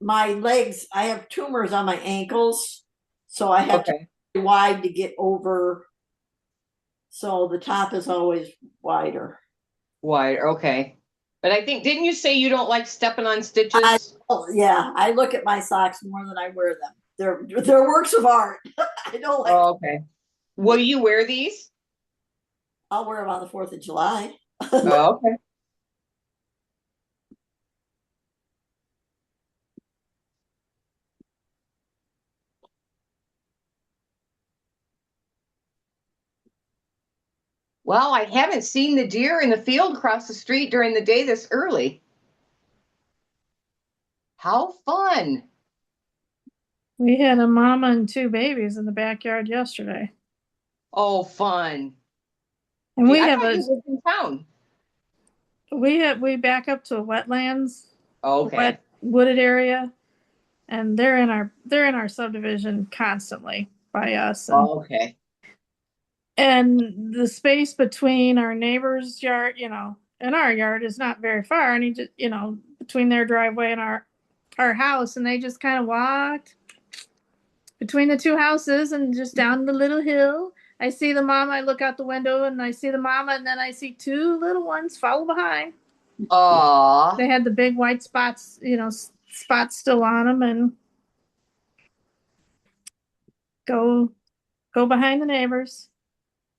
my legs, I have tumors on my ankles, so I have to be wide to get over. So the top is always wider. Wider, okay. But I think, didn't you say you don't like stepping on stitches? Yeah, I look at my socks more than I wear them. They're works of art. I don't like. Oh, okay. Will you wear these? I'll wear them on the 4th of July. Oh, okay. Well, I haven't seen the deer in the field across the street during the day this early. How fun. We had a mama and 2 babies in the backyard yesterday. Oh, fun. And we I have thought you lived in town. we back up to a wetlands, Okay. wet wooded area, and they're in our subdivision constantly by us. And, Okay. and the space between our neighbor's yard, and our yard is not very far. And he just, between their driveway and our house, and they just kind of walked between the 2 houses and just down the little hill I see the mama, I look out the window and I see the mama, and then I see two little ones follow behind. Aw. They had the big white spots, spots still on them, and go behind the neighbors.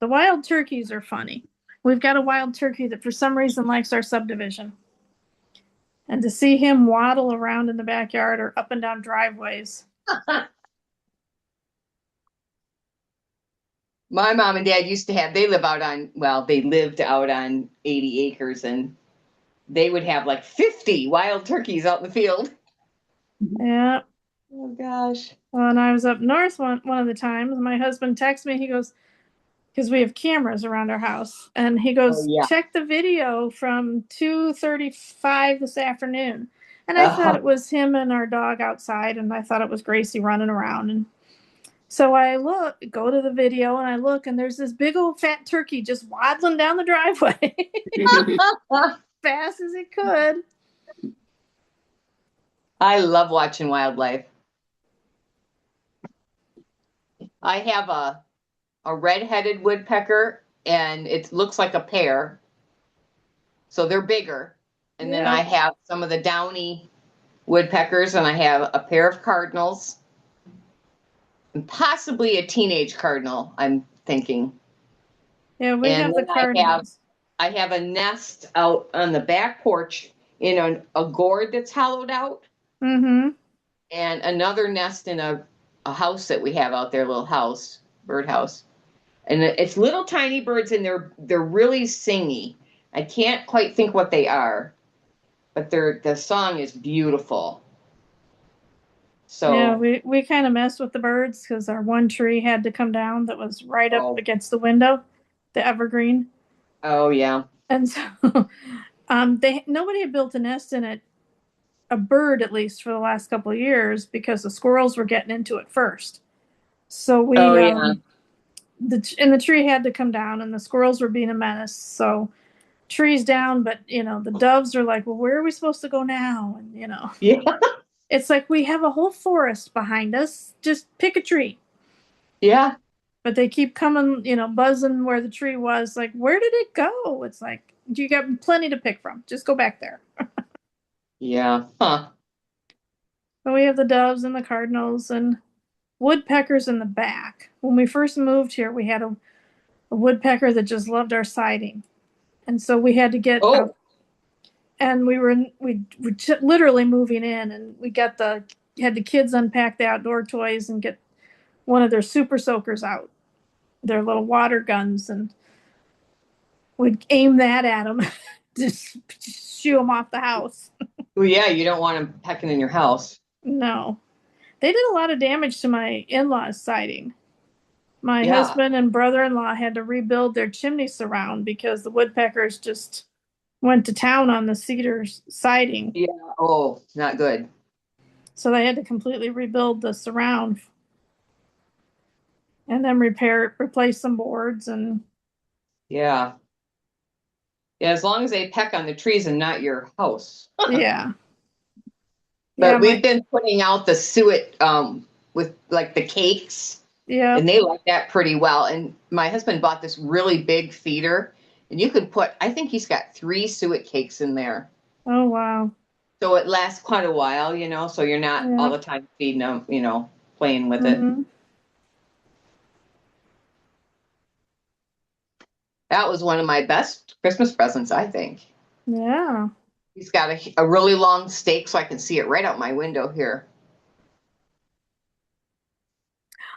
The wild turkeys are funny. We've got a wild turkey that for some reason likes our subdivision. And to see him waddle around in the backyard or up and down driveways. My mom and dad used to have, they lived out on 80 acres, and they would have like 50 wild turkeys out in the field. Yeah. Oh gosh. When I was up north one of the times, my husband texted me, he goes, because we have cameras around our house, and he goes, Oh, yeah. check the video from 2:35 this afternoon. And I thought it was him and our dog outside, and I thought it was Gracie running around. And so I go to the video, and I look, and there's this big old fat turkey just waddling down the driveway fast as it could. I love watching wildlife. I have a red-headed woodpecker, and it looks like a pear. So they're bigger. And then Yeah. I have some of the downy woodpeckers, and I have a pair of cardinals, and possibly a teenage cardinal, I'm thinking. Yeah, we And have the then I have- cardinals. I have a nest out on the back porch in a gourd that's hollowed out, Mm-hmm. and another nest in a house that we have out there, little house, birdhouse. And it's little tiny birds, and they're really singy. I can't quite think what they are, but the song is beautiful. So Yeah, we kind of messed with the birds because our one tree had to come down that was right up Oh. against the window, the evergreen. oh yeah. And so nobody had built a nest in it, a bird at least, for the last couple of years because the squirrels were getting into it first. So the tree had to come down, and the squirrels were being a menace. So trees down, but the doves are like, well, where are we supposed to go now? And Yeah. it's like we have a whole forest behind us. Just pick a tree. Yeah. But they keep coming, buzzing where the tree was. Like, where did it go? It's like, you got plenty to pick from. Just go back there. Yeah. Huh. But we have the doves and the cardinals and woodpeckers in the back. When we first moved here, we had a woodpecker that just loved our siding. And so we had to get Oh. and we were literally moving in, and we had the kids unpack the outdoor toys and get one of their super soakers out, their little water guns, and we'd aim that at them, just shoo them off the house. Well, yeah, you don't want them pecking in your house. No, they did a lot of damage to my in-laws' siding. My Yeah. husband and brother-in-law had to rebuild their chimney surround because the woodpeckers just went to town on the cedar siding. Yeah. Oh, not good. So they had to completely rebuild the surround and then replace some boards and Yeah. Yeah, as long as they peck on the trees and not your house. yeah. But Yeah, we've been putting out the suet with like the cakes, yeah. and they like that pretty well. And my husband bought this really big feeder, and you can I think he's got 3 suet cakes in there. Oh wow. So it lasts quite a while, so you're not Yeah. all the time feeding them, playing with it. Mhm. That was one of my best Christmas presents, I think. Yeah. He's got a really long stake, so I can see it right out my window here.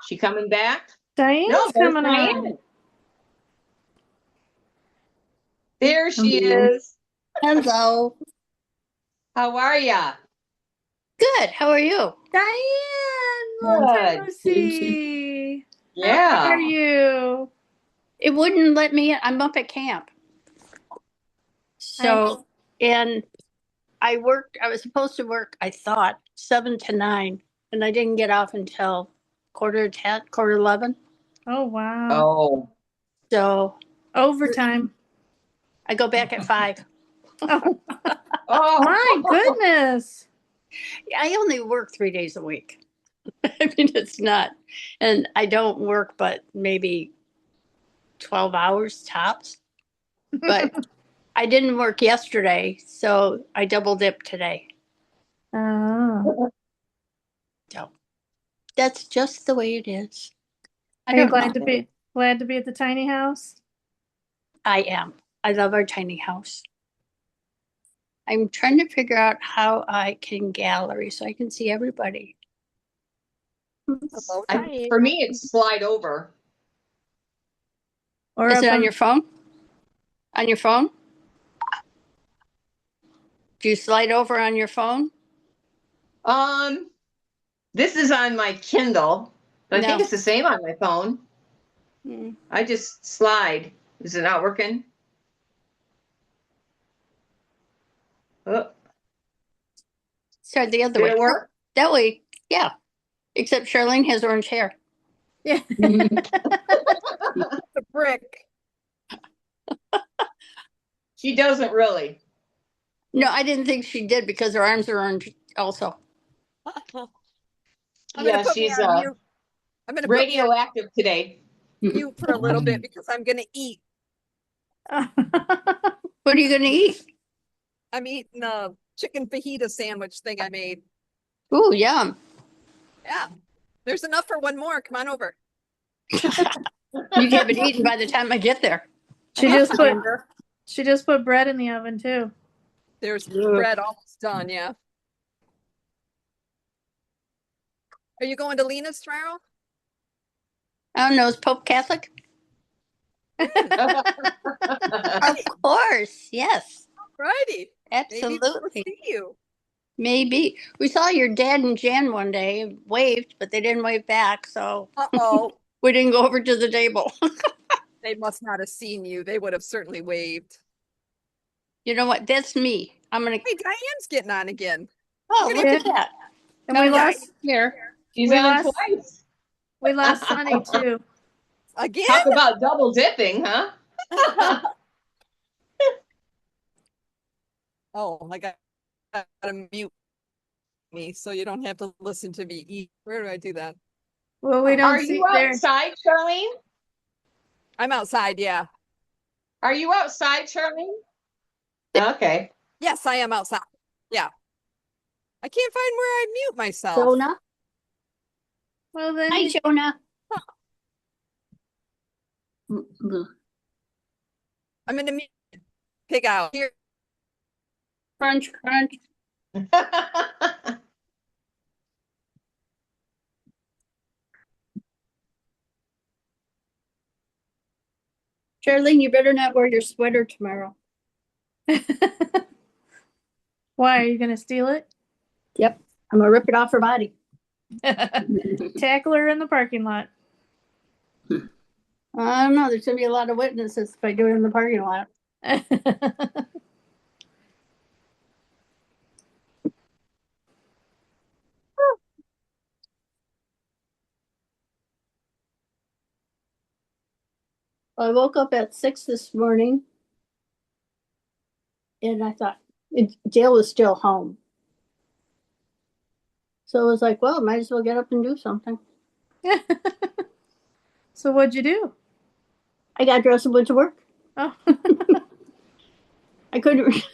She coming back? Diane's there's coming Diane. on. There she Hello. is. Hello. How are ya? Good. How are you? Diane, long time no Good. see. How Yeah. are you? It wouldn't let me in. I'm up at camp. So, and I was supposed to work, I thought, 7 to 9, and I didn't get off until 10:45, 11:45. Oh wow. Oh. So Overtime. I go back at 5. Oh Oh. my goodness. I only work 3 days a week. I mean, it's not, and I don't work but maybe 12 hours tops. But I didn't work yesterday, so I double dipped today. Oh. So that's just the way it is. I Are you don't glad know. to be at the tiny house? I am. I love our tiny house. I'm trying to figure out how I can gallery so I can see everybody. Hello, Diane. For me, it's slide over. Or Is up it on your phone? On your phone? Do you slide over on your phone? This is on my Kindle, but I think No. it's the same on my phone. Mm. I just slide. Is it not working? Oh, Start the other did way. it work? That way, yeah. Except Charlene has orange hair. Yeah. The brick. She doesn't really. No, I didn't think she did because her arms are orange also. I'm Yeah, gonna put me she's on mute. I'm gonna put me on radioactive today. mute for a little bit because I'm gonna eat. What are you going to eat? I'm eating a chicken fajita sandwich thing I made. Ooh, yum. Yeah. There's enough for one more. Come on over. You have it eaten by the time I get there. She just put bread in the oven too. There's Ugh. bread almost done, yeah. Are you going to Lena's tomorrow? I don't know. Is Pope Catholic? Of course. Yes. Righty. Maybe we'll Absolutely. see you. Maybe. We saw your dad and Jan one day, waved, but they didn't wave back. So Uh-oh. we didn't go over to the table. They must not have seen you. They would have certainly waved. You know what? That's me. I'm going to. Hey, Diane's getting on again. Oh, look at Yeah. that. And No, we yeah, lost here. She's We on lost- twice. we lost Sunny too. Again? Talk about double dipping, huh? Oh my God. I gotta mute me so you don't have to listen to me eat. Where do I do that? Well, we don't Are see you there. outside, Charlene? I'm outside, yeah. Are you outside, Charlene? Okay. Yes, I am outside. Yeah. I can't find where I mute myself. Jonah. Well then, Hi, Jonah. I'm gonna mute pig out here. Crunch, crunch. Charlene, you better not wear your sweater tomorrow. why are you gonna steal it? Yep. I'm going to rip it off her body. Tackle her in the parking lot. I don't know. There's going to be a lot of witnesses if I do it in the parking lot. I woke up at 6 this morning and I thought Dale was still home. So I was like, well, might as well get up and do something. So what'd you do? I got dressed and went to work. Oh. I couldn't.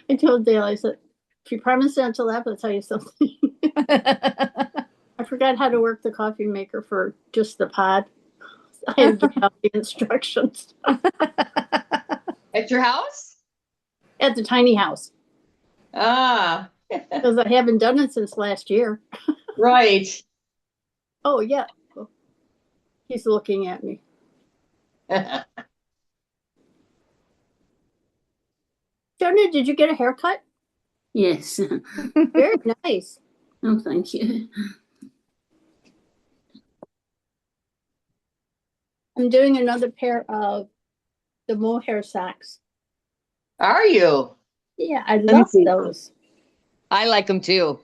I told Dale, I said, if you promise not to laugh, I'll tell you something. I forgot how to work the coffee maker for just the pod. I had to give out the instructions At your house? at the tiny house Ah, because I haven't done it since last year. right. Oh, yeah. He's looking at me. Jonah, did you get a haircut? Yes. Very nice. Oh, thank you. I'm doing another pair of the mohair socks. Are you? Yeah, I me love see. those. I like them too.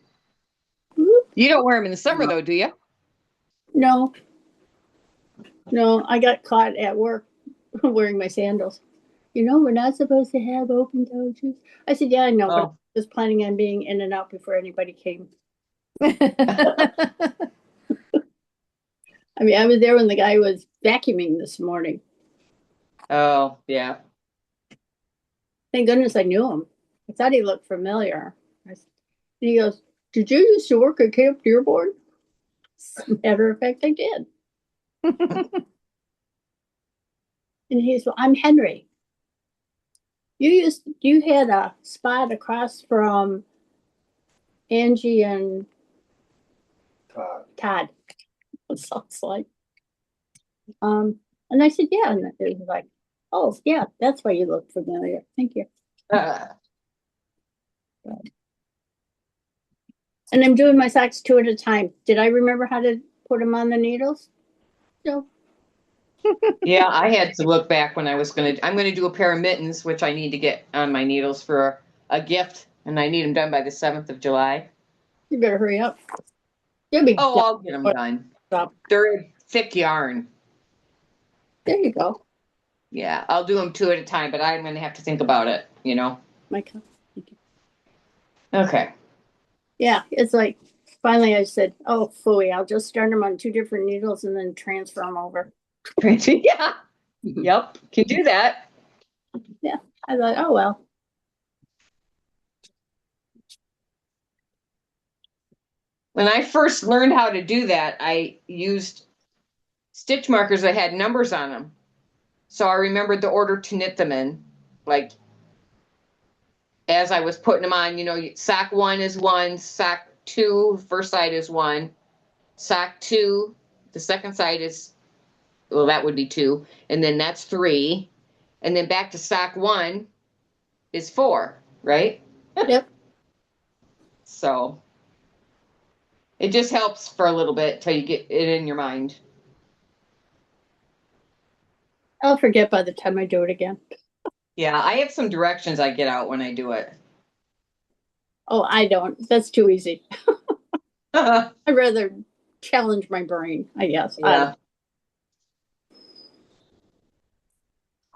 Whoop. You don't wear them in the summer though, do you? No, I got caught at work wearing my sandals. You know, we're not supposed to have open toe shoes. I said, yeah, I know, but I Oh. was planning on being in and out before anybody came. I mean, I was there when the guy was vacuuming this morning. Oh, yeah. Thank goodness I knew him. I thought he looked familiar. He goes, "Did you used to work at Camp Dearborn?" As a matter of fact, I did. And he's, "Well, I'm Henry. You had a spot across from Angie and Todd." It sounds like. And I said, "Yeah." And it was like, "Oh, yeah, that's why you look familiar. Thank you." Uh, And I'm doing my socks 2 at a time. Did I remember how to put them on the needles? No. yeah, I had to look back when I'm gonna do a pair of mittens, which I need to get on my needles for a gift, and I need them done by the 7th of July. You better hurry up. You'll be Oh, done. I'll get them done. Stop. They're thick yarn. There you go. Yeah, I'll do them 2 at a time, but I'm gonna have to think about it, you know? My cup. Thank you. Okay. Yeah, it's like finally I said, "Oh, phooey, I'll just start them on 2 different needles and then transfer them over." Yeah. Yep. Can do that. I thought, "Oh well." When I first learned how to do that, I used stitch markers that had numbers on them. So I remembered the order to knit them in. Like as I was putting them on, you know, sock 1 is 1, sock 2, first side is 1, sock 2, the second side is, well, that would be 2, and then that's 3, and then back to sock 1 is 4, right? Yep. So it just helps for a little bit till you get it in your mind. I'll forget by the time I do it again. Yeah, I have some directions I get out when I do it. Oh, I don't. That's too easy. Yeah. I'd rather challenge my brain, I guess.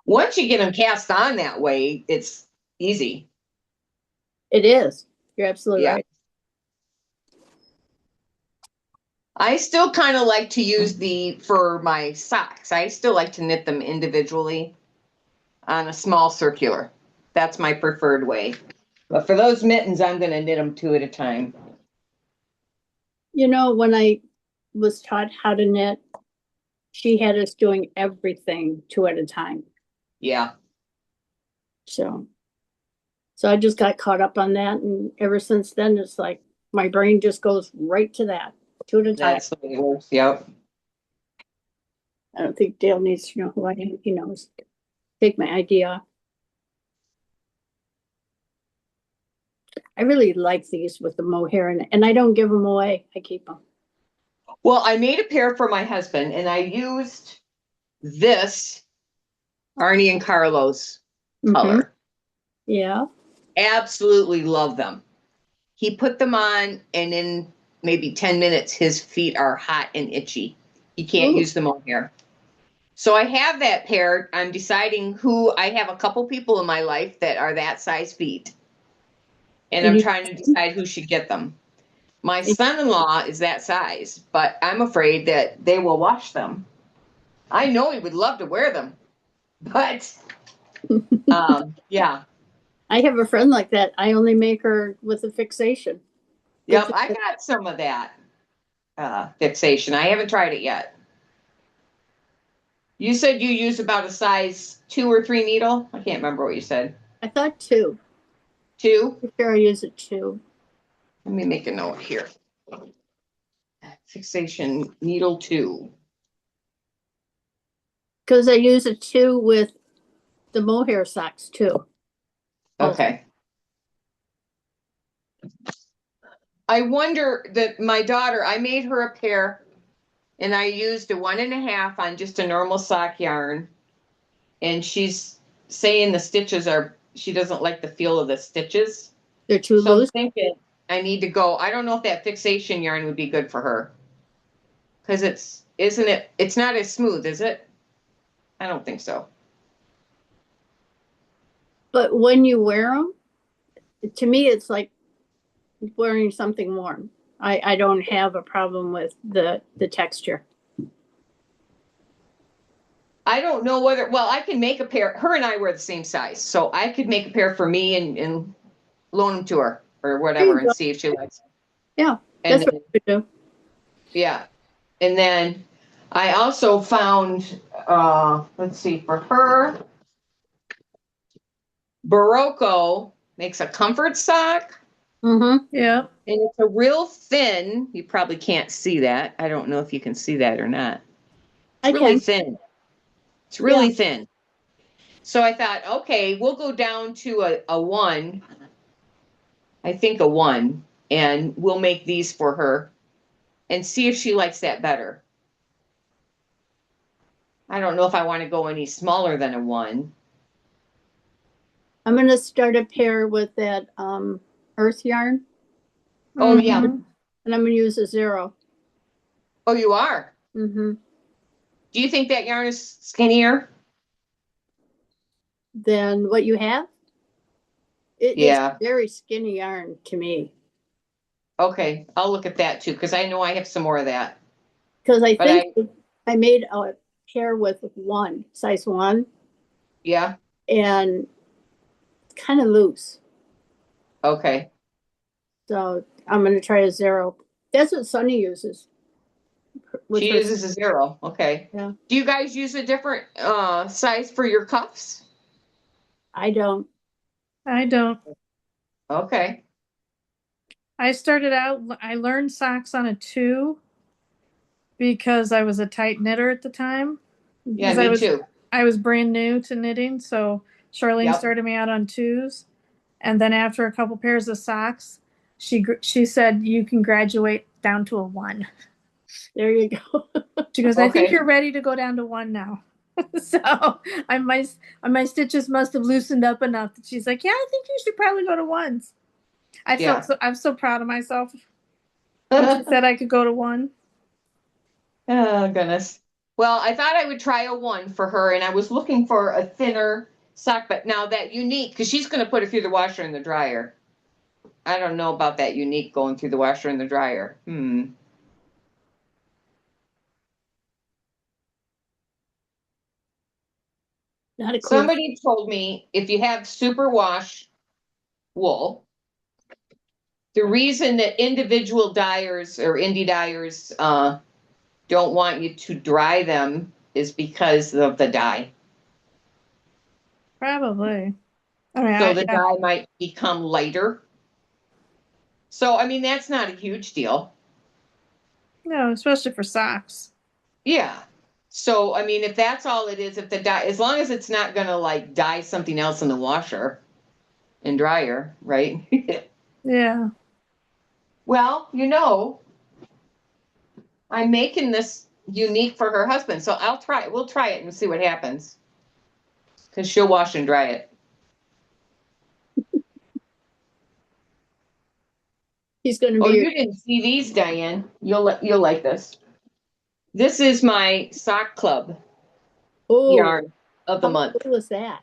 Once you get them cast on that way, it's easy. It is. You're absolutely Yeah. right. I still kind of like to use for my socks, I still like to knit them individually on a small circular. That's my preferred way. But for those mittens, I'm going to knit them 2 at a time. You know, when I was taught how to knit, she had us doing everything 2 at a time. Yeah. So I just got caught up on that. And ever since then, it's like my brain just goes right to that 2 at a time. That's the way it works. Yep. I don't think Dale needs to know who I am. He knows. Take my idea. I really like these with the mohair in it, and I don't give them away. I keep them. Well, I made a pair for my husband and I used this Arnie and Carlos color. Yeah. Absolutely love them. He put them on and in maybe 10 minutes, his feet are hot and itchy. He can't use the mohair. So I have that pair. I'm deciding I have a couple people in my life that are that size feet. And I'm trying to decide who should get them. My son-in-law is that size, but I'm afraid that they will wash them. I know he would love to wear them, but yeah. I have a friend like that. I only make her with a fixation. Yep, I got some of that fixation. I haven't tried it yet. You said you use about a size 2 or 3 needle? I can't remember what you said. I thought 2. 2? I'm sure I use it 2. Let me make a note here. Fixation needle 2. Because I use a 2 with the mohair socks too. Okay. I wonder that my daughter, I made her a pair and I used a 1.5 on just a normal sock yarn. And she's saying the stitches she doesn't like the feel of the stitches. They're too So I'm loose. thinking I need to go. I don't know if that fixation yarn would be good for her. Because it's not as smooth, is it? I don't think so. But when you wear them, to me, it's like wearing something warm. I don't have a problem with the texture. I don't know whether, well, I can make a pair. Her and I were the same size, so I could make a pair for me and loan them to her or whatever you and go. see if she likes them. Yeah, And that's what then, we do. yeah. And then I also found, let's see, for her, Barocco makes a comfort sock. Mm-hmm. Yeah. And it's a real thin, you probably can't see that. I don't know if you can see that or not. I It's really can. thin. It's really thin. So I thought, okay, we'll go down to a one. I think a one, and we'll make these for her and see if she likes that better. I don't know if I want to go any smaller than a one. I'm gonna start a pair with that earth yarn, Oh, yeah. Mhm. and I'm gonna use a 0. Oh, you are? Mm-hmm. Do you think that yarn is skinnier? Then what you have? It is Yeah. very skinny yarn to me. Okay, I'll look at that too, because I know I have some more of that. Because I But think I made a pair with size 1, Yeah, and kind of loose. okay. So I'm gonna try a 0. That's what Sunny uses. with She her- uses a 0, okay. Yeah. Do you guys use a different size for your cuffs? I don't. I don't. Okay, I started out, I learned socks on a 2 because I was a tight knitter at the time. yeah, 'Cause me too. I was brand new to knitting, so Charlene Yep. started me out on 2s. And then after a couple pairs of socks, she said, you can graduate down to a 1. There you go. She goes, I think Okay. you're ready to go down to 1 now. So my stitches must have loosened up enough that she's like, yeah, I think you should probably go to 1s. Yeah. I'm so proud of myself. When she said I could go to 1. Oh, goodness. Well, I thought I would try a 1 for her, and I was looking for a thinner sock, but now that unique, because she's going to put it through the washer and the dryer. I don't know about that unique going through the washer and the dryer. Not a clue. Somebody told me if you have superwash wool, the reason that individual dyers or indie dyers don't want you to dry them is because of the dye. Probably. I mean, So the dye might become lighter. So, I mean, that's not a huge deal. no, especially for socks. Yeah. So, I mean, if that's all it is, if the dye, as long as it's not going to like dye something else in the washer and dryer, right? Yeah. Well, I'm making this unique for her husband. So we'll try it and see what happens. Because she'll wash and dry it. He's going to Oh, be. you didn't see these, Diane. You'll like this. This is my sock club yarn of the month. What was that?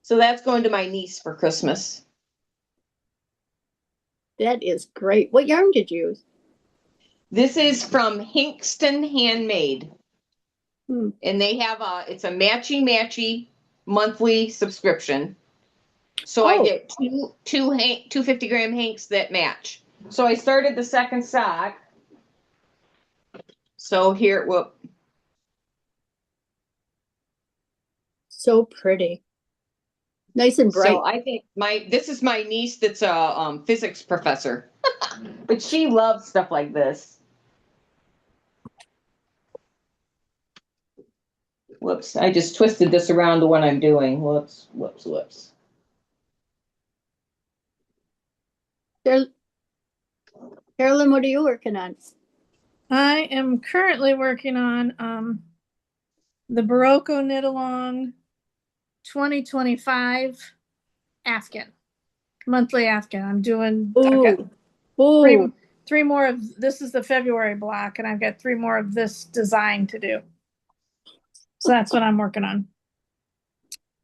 So that's going to my niece for Christmas. That is great. What yarn did you use? This is from Hinkston Handmade. Hmm. And they have it's a matchy monthly subscription. So I get two 250-gram hanks that match. So I started the second sock. So here, whoop. So pretty. Nice and bright. So I think this is my niece that's a physics professor. But she loves stuff like this. Whoops, I just twisted this around to what I'm doing. Whoops. Carolyn, what are you working on? I am currently working on the Barocco Knit Along 2025 Afghan. Monthly Afghan. I've got three more of this is the February block, and I've got 3 more of this design to do. So that's what I'm working on.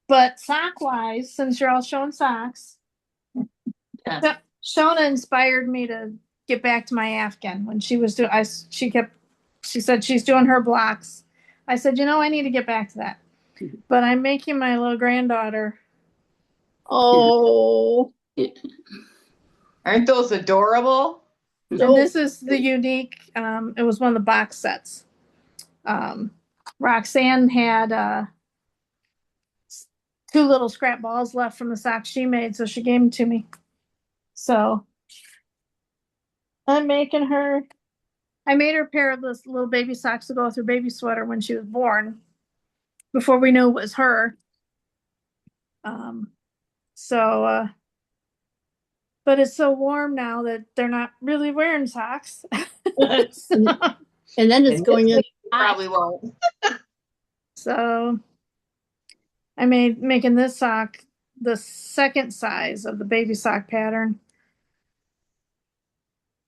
But sock wise, since you're all showing socks, Yeah. Shona inspired me to get back to my Afghan when she was doing. She said she's doing her blocks. I said, I need to get back to that. But I'm making my little granddaughter. Oh, Aren't those adorable? And this is the unique, it was one of the box sets. Roxanne had two little scrap balls left from the socks she made, so she gave them to me. So I'm making her, I made her a pair of those little baby socks to go with her baby sweater when she was born, before we knew it was her. So, but it's so warm now that they're not really wearing socks. and then it's And going in. Probably won't. So I making this sock the second size of the baby sock pattern.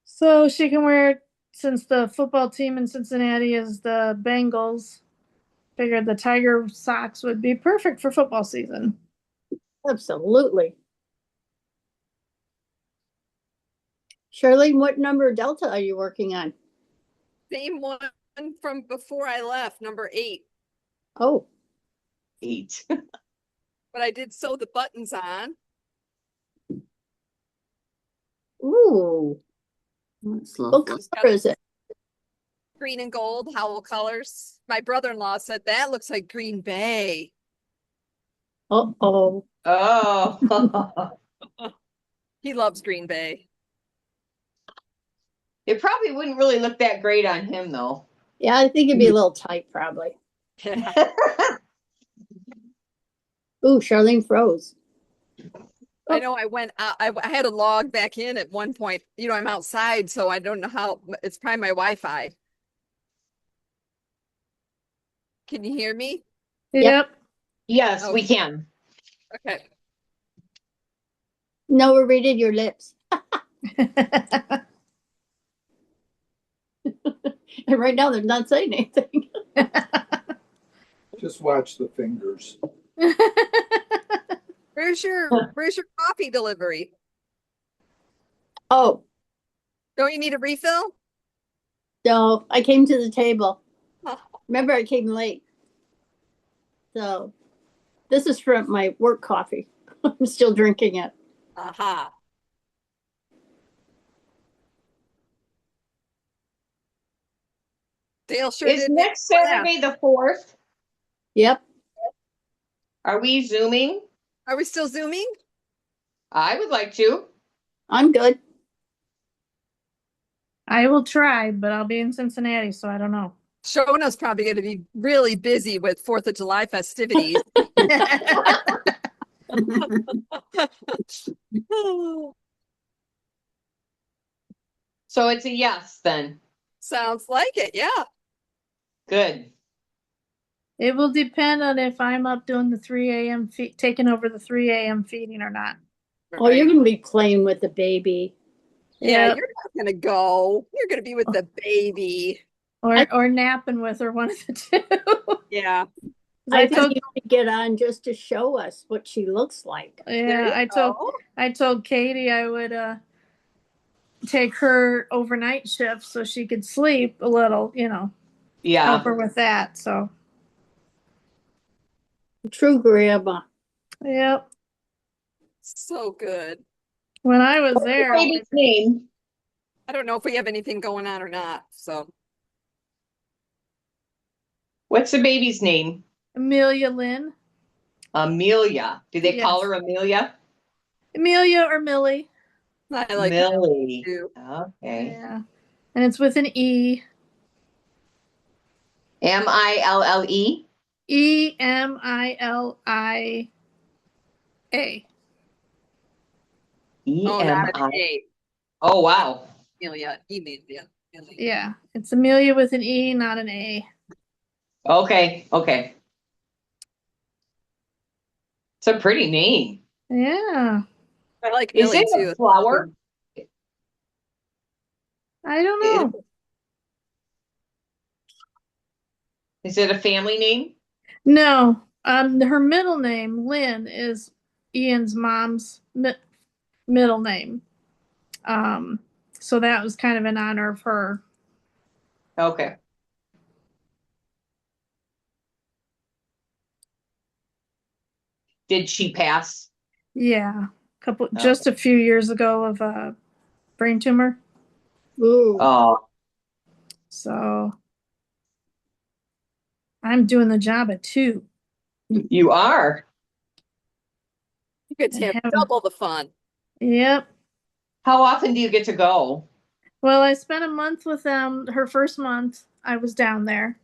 So she can wear it, since the football team in Cincinnati is the Bengals. Figured the tiger socks would be perfect for football season. Absolutely. Charlene, what number Delta are you working on? Same one from before I left, number 8. Oh, 8. But I did sew the buttons on. ooh. That's What lovely. color is it? Green and gold, Howl colors. My brother-in-law said that looks like Green Bay. Oh, Oh. He loves Green Bay. It probably wouldn't really look that great on him, though. yeah, I think it'd be a little tight, probably. Ooh, Charlene froze. I know I went out, I had to log back in at one point. I'm outside, so I don't know how, it's probably my Wi-Fi. Can you hear me? Yep. Yes, we Okay. can. Okay. No, we're reading your lips. And right now they're not saying anything. Just watch the fingers. Where's your coffee delivery? Oh, Don't you need a refill? no, I came to the table. Oh. Remember, I came late. So this is from my work coffee. I'm still drinking it. Aha. Dale sure Is did. next Saturday the 4th? Yep. Are we Zooming? Are we still Zooming? I would like to. I'm good. I will try, but I'll be in Cincinnati, so I don't know. Shona's probably going to be really busy with 4th of July festivities. So it's a yes then. Sounds like it, yeah. Good. It will depend on if I'm up doing the 3 a.m. Taking over the 3 a.m. feeding or not. Oh, you're going to be playing with the baby. Yeah, Yep. you're not going to go. You're going to be with the baby. Or napping with her, one of the two. Yeah. I I think told you should get on just to show us what she looks like. There yeah, you I told Katie I would take her overnight shift so she could sleep a little, Yeah. help her with that. So True grandma. yep. So good. When I was there, Baby's name. I don't know if we have anything going on or not. So What's the baby's name? Amelia Lynn. Amelia. Do they call Yes. her Amelia? Amelia or Millie. I like Millie. too. Okay. Yeah. And it's with an E. Mille? EMILIA. Oh, not an EMI. A. Oh, wow. Emilia. Yeah. It's Amelia with an E, not an A. Okay. Okay. It's a pretty name. Yeah. I like Is Millie it too. a flower? I don't Is, know. is it a family name? No. Her middle name, Lynn, is Ian's mom's middle name. So that was kind of in honor of her. Okay. Did she pass? Yeah, Oh. just a few years ago of a brain tumor. Ooh. Oh, So I'm doing the job at 2. you are. You get to I have haven't- double the fun. Yep. How often do you get to go? Well, I spent a month with them. Her first month, I was down there,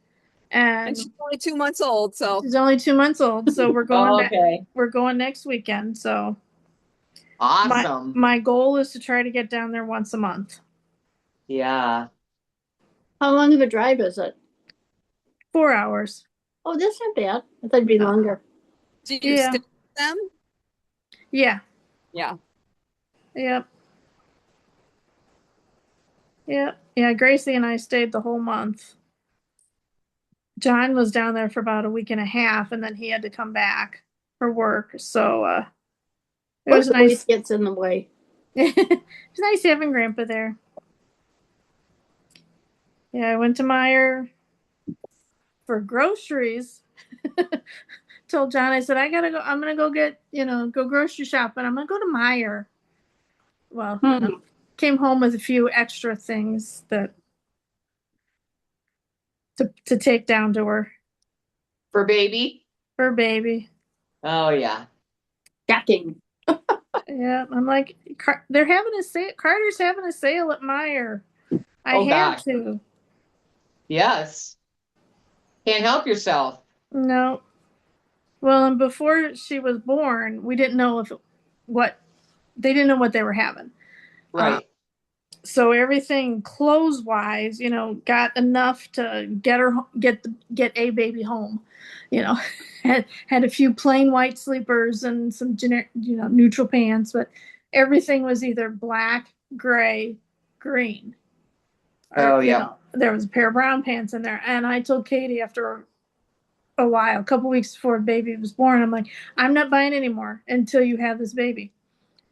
And and she's only 2 months old, so she's only 2 months old. So we're going. Oh, okay. We're going next weekend. So Awesome. my goal is to try to get down there once a month. Yeah. How long of a drive is it? 4 hours. Oh, that's not bad. I thought it'd be longer. do you Yeah. stay with them? Yeah. Yeah. Yep. Yep. Yeah. Gracie and I stayed the whole month. John was down there for about a week and a half, and then he had to come back for work. So it was Work nice. always gets in the way. It's nice having Grandpa there. Yeah, I went to Meyer for groceries. Told John, I said, I gotta go. I'm gonna go get, go grocery shopping. I'm gonna go to Meyer. Well, came home with a few extra things that to take down to her For baby? for baby. Oh, yeah. Shocking. Yeah, I'm like, they're having a sale. Carter's having a sale at Meyer. I Oh, had gosh. to. Yes. Can't help yourself. No. Well, and before she was born, we didn't know they didn't know what they were having. Right. So everything clothes wise, got enough to get a baby home. Had a few plain white sleepers and some generic, neutral pants, but everything was either black, gray, green. Oh, yeah. There was a pair of brown pants in there, and I told Katie after a while, a couple weeks before the baby was born, I'm like, I'm not buying anymore until you have this baby.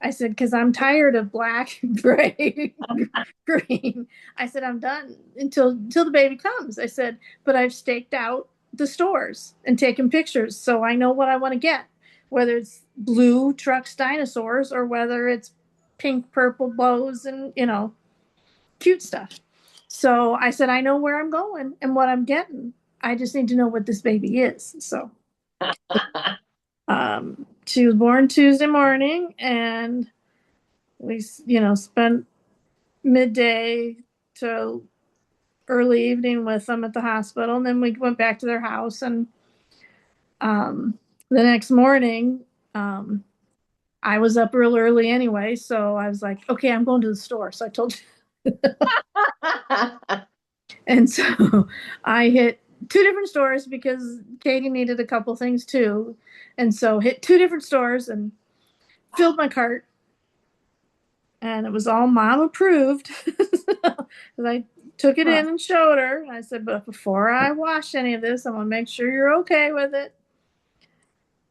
I said, because I'm tired of black, gray, green. I said, I'm done until the baby comes. I said, but I've staked out the stores and taken pictures, so I know what I want to get, whether it's blue trucks, dinosaurs, or whether it's pink, purple bows, and cute stuff. So I said, I know where I'm going and what I'm getting. I just need to know what this baby is. So she was born Tuesday morning, and we spent midday to early evening with them at the hospital, and then we went back to their house. And the next morning, I was up real early anyway, so I was like, okay, I'm going to the store. So I told you. And so I hit 2 different stores because Katie needed a couple things too. And so hit 2 different stores and filled my cart. And it was all mom approved. I took it in and showed her. I said, but before I wash any of this, I want to make sure you're okay with it.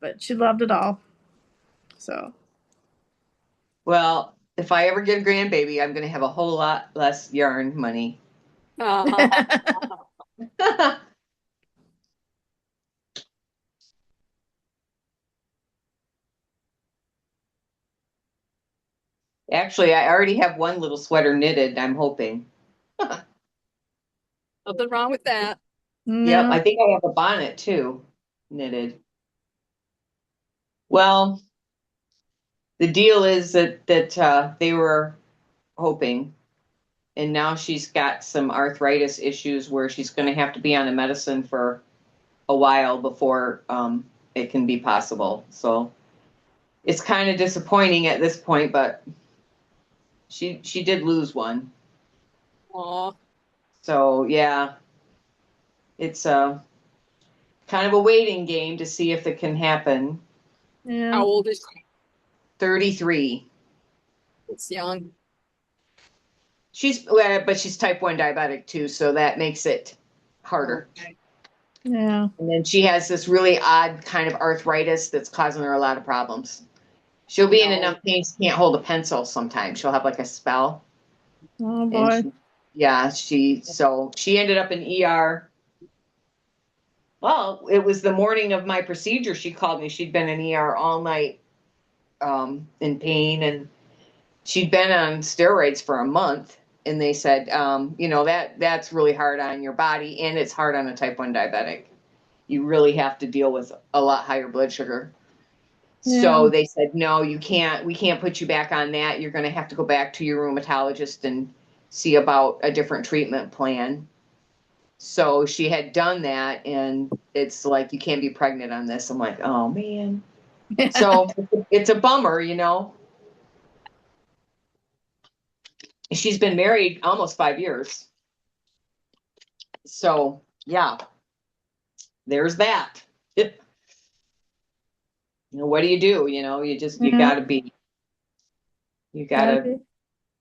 But she loved it all. So. Well, if I ever get a grandbaby, I'm going to have a whole lot less yarn money. Actually, I already have one little sweater knitted, I'm hoping. Nothing wrong with that. Yep, No. I think I have a bonnet too, knitted. Well, the deal is that they were hoping, and now she's got some arthritis issues where she's going to have to be on a medicine for a while before it can be possible. So it's kind of disappointing at this point, but she did lose one. Aw. So yeah, it's kind of a waiting game to see if it can happen. Yeah. How old is she? 33. It's young. But she's type 1 diabetic too, so that makes it harder. Okay. Yeah. And then she has this really odd kind of arthritis that's causing her a lot of problems. She'll be in enough pain she can't hold a pencil sometimes. She'll have like a spell. Oh And boy. she ended up in ER Well, it was the morning of my procedure. She called me. She'd been in ER all night, in pain, and she'd been on steroids for a month. And they said, that's really hard on your body, and it's hard on a type 1 diabetic. You really have to deal with a lot higher blood sugar. So Yeah. they said, no, we can't put you back on that. You're going to have to go back to your rheumatologist and see about a different treatment plan. So she had done that, and it's like, you can't be pregnant on this. I'm like, oh man. So it's a bummer, She's been married almost 5 years. So yeah, there's that. What do? You Yeah. you Gotta gotta, be,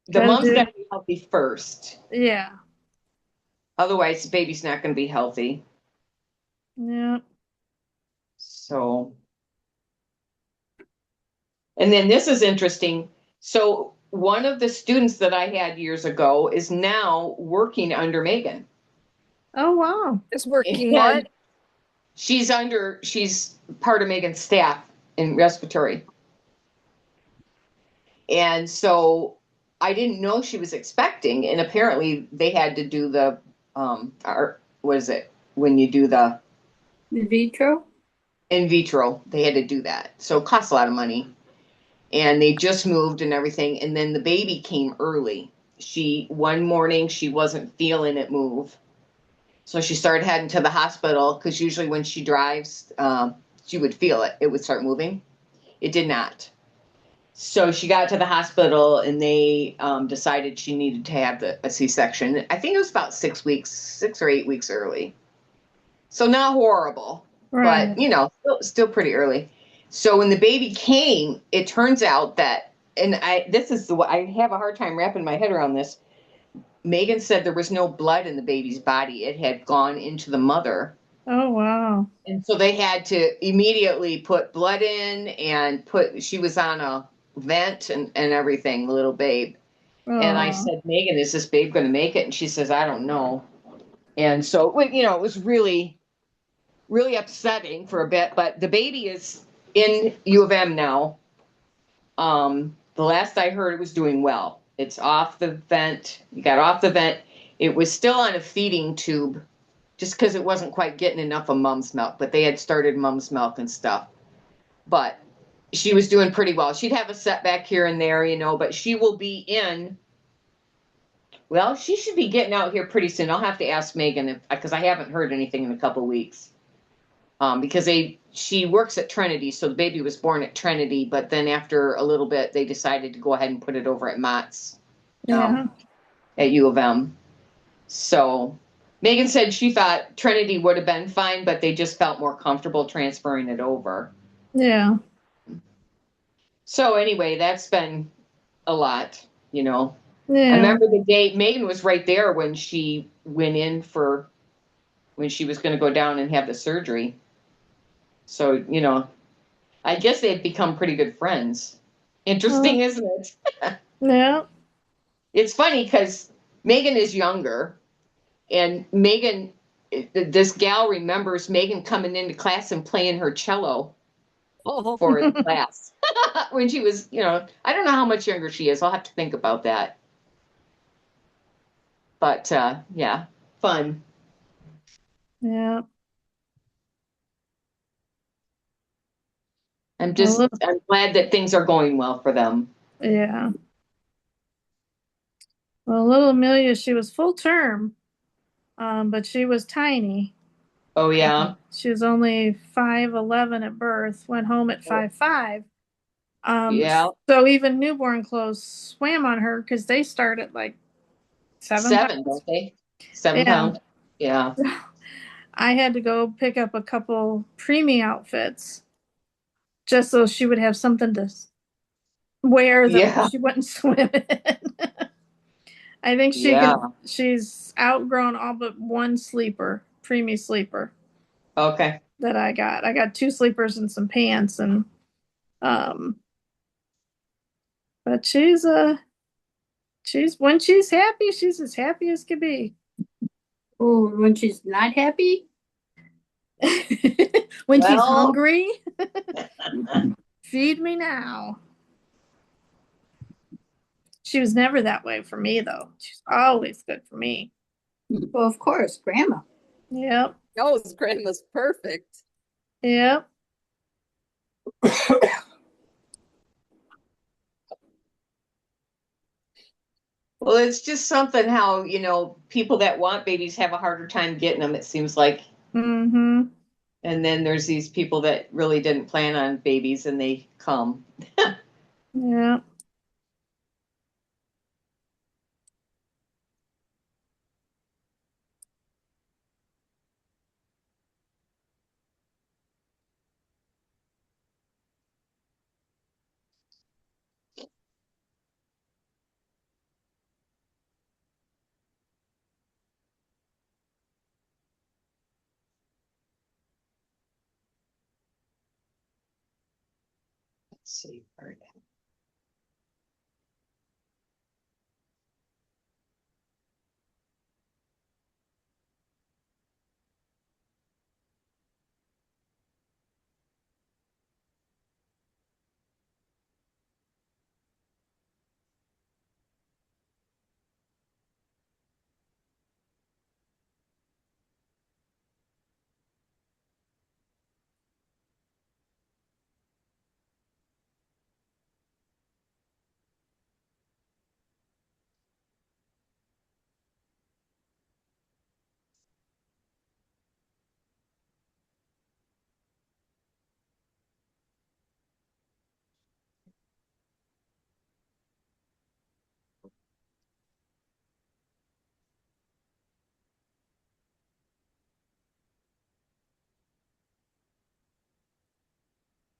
the gotta mom's do. gotta be healthy first. Yeah. Otherwise, the baby's not gonna be healthy. Yeah. So, and then this is interesting. So one of the students that I had years ago is now working under Megan. Oh wow. Is working And what? she's part of Megan's staff in respiratory. And so I didn't know she was expecting, and apparently they had to do the, or what is it? When you do the In vitro? in vitro, they had to do that. So it costs a lot of money. And they just moved and everything. And then the baby came early. One morning, she wasn't feeling it move. So she started heading to the hospital, because usually when she drives, she would feel it. It would start moving. It did not. So she got to the hospital, and they decided she needed to have a C-section. I think it was about 6 or 8 weeks early. So not horrible, Right. but still pretty early. So when the baby came, it turns out that, and I have a hard time wrapping my head around this. Megan said there was no blood in the baby's body. It had gone into the mother. Oh wow. And so they had to immediately put blood in, and she was on a vent and everything, the little babe. And I Oh. said, Megan, is this babe going to make it? And she says, I don't know. And so, it was really, really upsetting for a bit, but the baby is in U of M now. The last I heard, it was doing well. It's off the vent. You got off the vent. It was still on a feeding tube, just because it wasn't quite getting enough of mom's milk, but they had started mom's milk and stuff. But she was doing pretty well. She'd have a setback here and there, but she will be in. Well, she should be getting out here pretty soon. I'll have to ask Megan, because I haven't heard anything in a couple of weeks. Because she works at Trinity, so the baby was born at Trinity, but then after a little bit, they decided to go ahead and put it over at Mott's, Yeah. at U of M. So Megan said she thought Trinity would have been fine, but they just felt more comfortable transferring it over. Yeah. So anyway, that's been a lot, Yeah. I remember the day Megan was right there when she went in when she was going to go down and have the surgery. So, I guess they've become pretty good friends. Interesting, isn't it? Yeah. It's funny because Megan is younger, and this gal remembers Megan coming into class and playing her cello Oh, for the class when she was, I don't know how much younger she is. I'll have to think about that. But yeah, fun. Yeah. I'm Well, glad that things are going well for them. yeah. Well, little Amelia, she was full term, but she was tiny. Oh yeah. She was only 5'11" at birth, went home at 5'5". Yeah. So even newborn clothes swam on her because they start at like 7 7, pounds. don't they? 7 Yeah. pounds. Yeah. I had to go pick up a couple preemie outfits just so she would have something to wear that Yeah. she wouldn't swim in. I think she's outgrown all but one sleeper, preemie sleeper Okay. that I got. I got 2 sleepers and some pants, and but she's when she's happy, she's as happy as can be. Oh, when she's not happy? When she's Well- hungry, feed me now. She was never that way for me, though. She's always good for me. Well, of course, grandma. Yep. Oh, grandma's perfect. Yep. Well, it's just something how, people that want babies have a harder time getting them, it seems like. Mm-hmm. And then there's these people that really didn't plan on babies and they come. Yep. Let's see. Where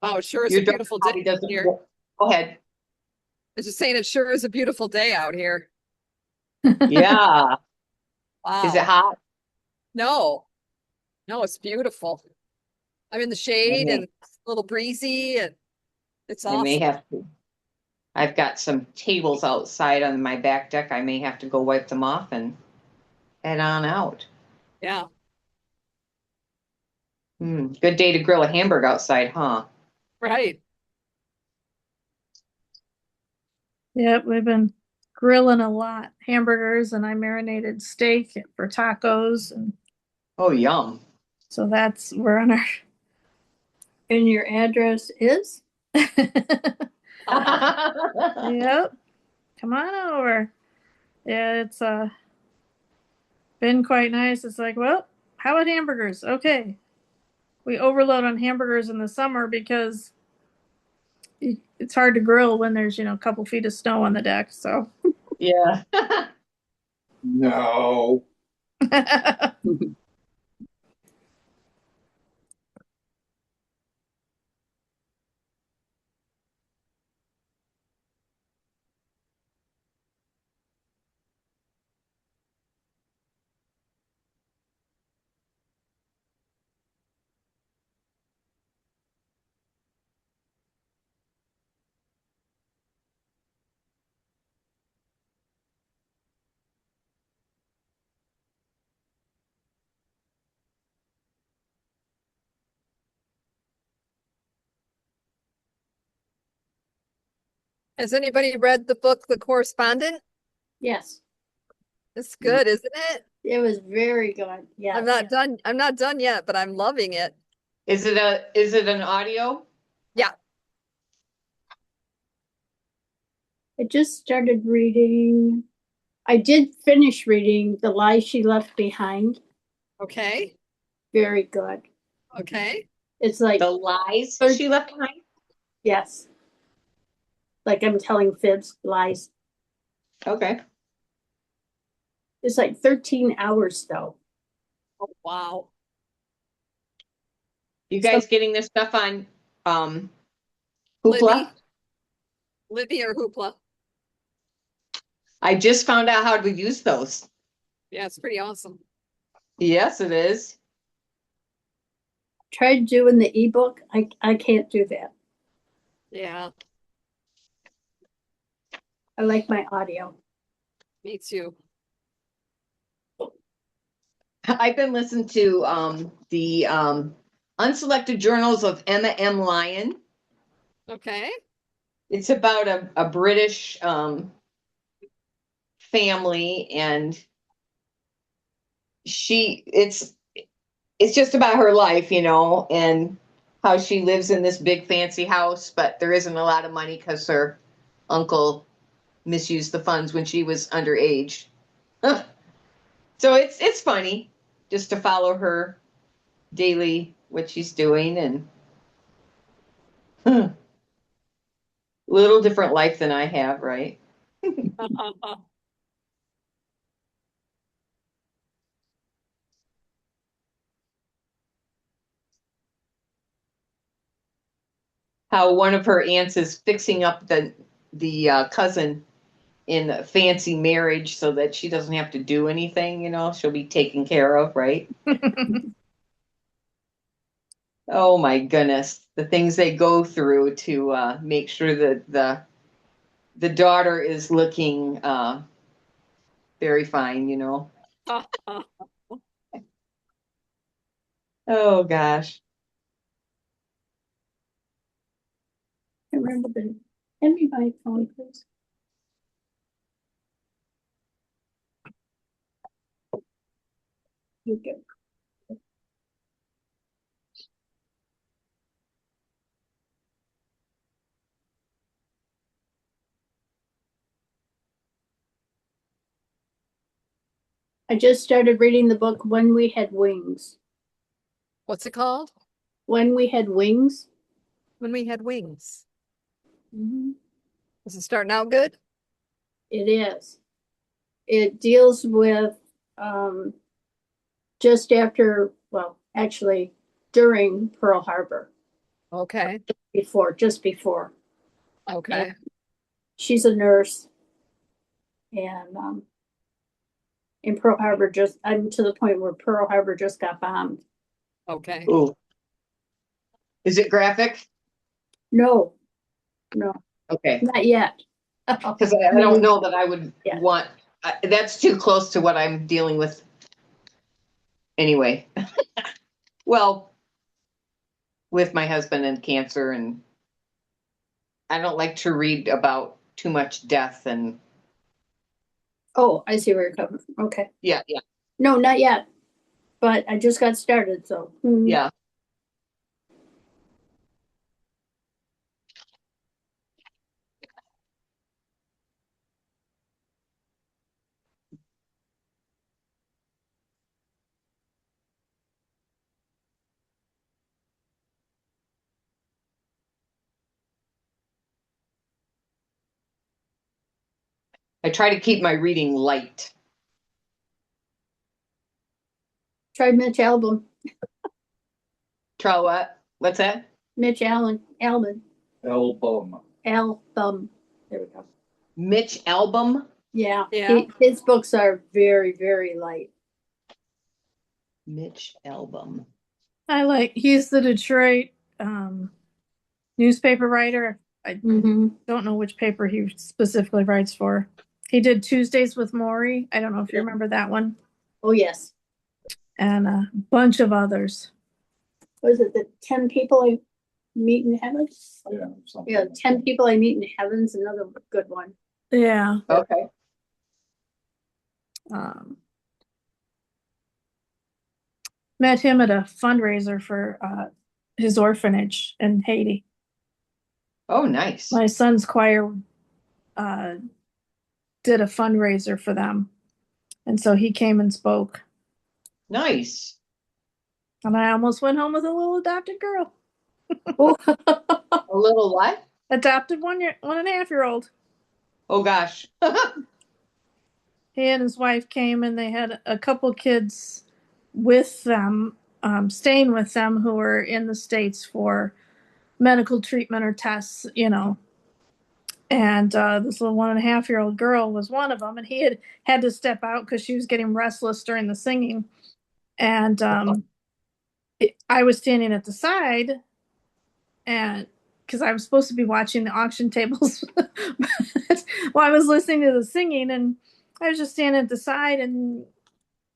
Wow, it sure is Your a dog beautiful probably day doesn't. here. Go ahead. I was just saying, it sure is a beautiful day out here. Yeah. Wow. Is it hot? No, no, it's beautiful. I'm in the shade Mhm. and it's a little breezy and it's I may awesome. have to. I've got some tables outside on my back deck. I may have to go wipe them off and head on out. Yeah. Good day to grill a hamburger outside, huh? Right. Yep. We've been grilling a lot. Hamburgers, and I marinated steak for tacos, and Oh, yum. so we're on our. And your address is? Yep. Come on over. Yeah, it's been quite nice. It's like, well, how about hamburgers? Okay. We overload on hamburgers in the summer because it's hard to grill when there's, a couple feet of snow on the deck. So Yeah. No. Has anybody read the book, The Correspondent? Yes. It's good, isn't it? It was very good. Yes. I'm not done yet, but I'm loving it. Is it an audio? Yeah. I just started reading. I did finish reading The Lies She Left Behind. Okay. Very good. Okay. It's like, The lies she left behind? yes. Like I'm telling fibs, lies. Okay. It's like 13 hours though. Oh, wow. You guys getting this stuff on Hoopla? Libby? Libby or Hoopla? I just found out how to use those. Yeah, it's pretty awesome. Yes, it is. Tried doing the ebook. I can't do that. Yeah, I like my audio. me too. I've been listening to the Unselected Journals of Emma M. Lyon. Okay. It's about a British family, and it's just about her life, and how she lives in this big fancy house, but there isn't a lot of money because her uncle misused the funds when she was underage. So it's funny just to follow her daily, what she's doing, and little different life than I have, right? How one of her aunts is fixing up the cousin in a fancy marriage so that she doesn't have to do anything, she'll be taken care of, right? Oh my goodness, the things they go through to make sure that the daughter is looking very fine. Oh gosh. I remember the, hand me my phone, please. You go. I just started reading the book When We Had Wings. What's it called? When We Had Wings. When We Had Wings. Mhm. Is it starting out good? It is. It deals with just after, well, actually during Pearl Harbor, Okay. just before. Okay. She's a nurse, and in Pearl Harbor, I'm to the point where Pearl Harbor just got bombed. Okay. Ooh. Is it graphic? No, Okay. not yet. Because I don't know that I would Yeah. want, that's too close to what I'm dealing with anyway. Well, with my husband and cancer, and I don't like to read about too much death, and Oh, I see where you're coming from. Okay. yeah. No, not yet. But I just got started, so. Yeah. I try to keep my reading light. Try Mitch Albom. Try what? What's that? Mitch Albom. Album. Album. There we go. Mitch Albom? Yeah. Yeah. His books are very, very light. Mitch Albom. He's the Detroit newspaper writer. I Mm-hmm. don't know which paper he specifically writes for. He did Tuesdays with Maury. I don't know if you remember that one. Oh, yes. And a bunch of others. Was it the 10 people I meet in heaven? Yeah, 10 people I meet in heaven's another good one. Yeah. Okay. Met him at a fundraiser for his orphanage in Haiti. Oh, nice. My son's choir did a fundraiser for them. And so he came and spoke. Nice. And I almost went home with a little adopted girl. A little what? Adopted 1.5-year-old. Oh, gosh. He and his wife came, and they had a couple kids with them, staying with them, who were in the States for medical treatment or tests, And this little 1.5-year-old girl was one of them, and he had to step out because she was getting restless during the singing. And I was standing at the side, and because I was supposed to be watching the auction tables while I was listening to the singing, and I was just standing at the side, and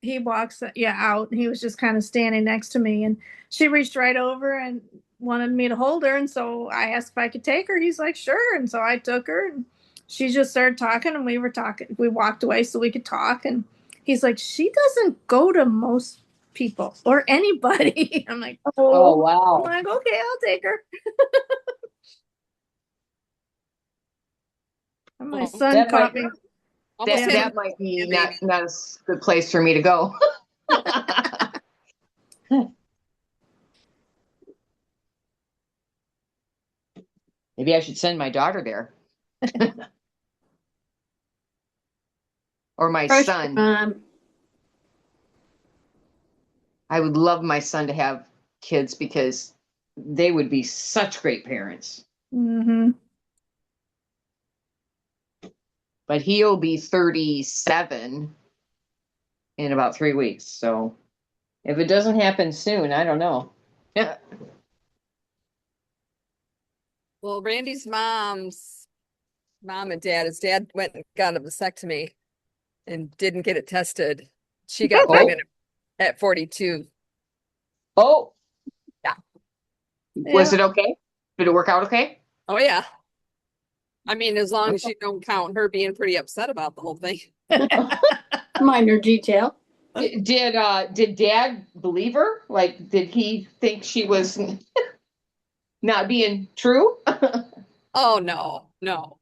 he walks out, and he was just kind of standing next to me, and she reached right over and wanted me to hold her, and so I asked if I could take her. He's like, sure. And so I took her, and she just started talking, and we were talking. We walked away so we could talk, and he's like, she doesn't go to most people or anybody. I'm like, Oh, I'm wow. like, okay, I'll take her. And my son That caught might- me. Almost That, had that a- might be a baby. not a good place for me to go. Maybe I should send my daughter there. Or my Crush son. your mom. I would love my son to have kids because they would be such great parents. Mm-hmm. But he'll be 37 in about 3 weeks. So if it doesn't happen soon, I don't know. Yeah. Well, Randy's mom's mom and dad, his dad went and got a vasectomy and didn't get it tested. She got Oh. pregnant at 42. Oh. Yeah. Was it okay? Did it work out okay? Oh yeah. I mean, as long as you don't count her being pretty upset about the whole thing. Minor detail. Did Dad believe her? Like, did he think she was not being true? Oh no, no.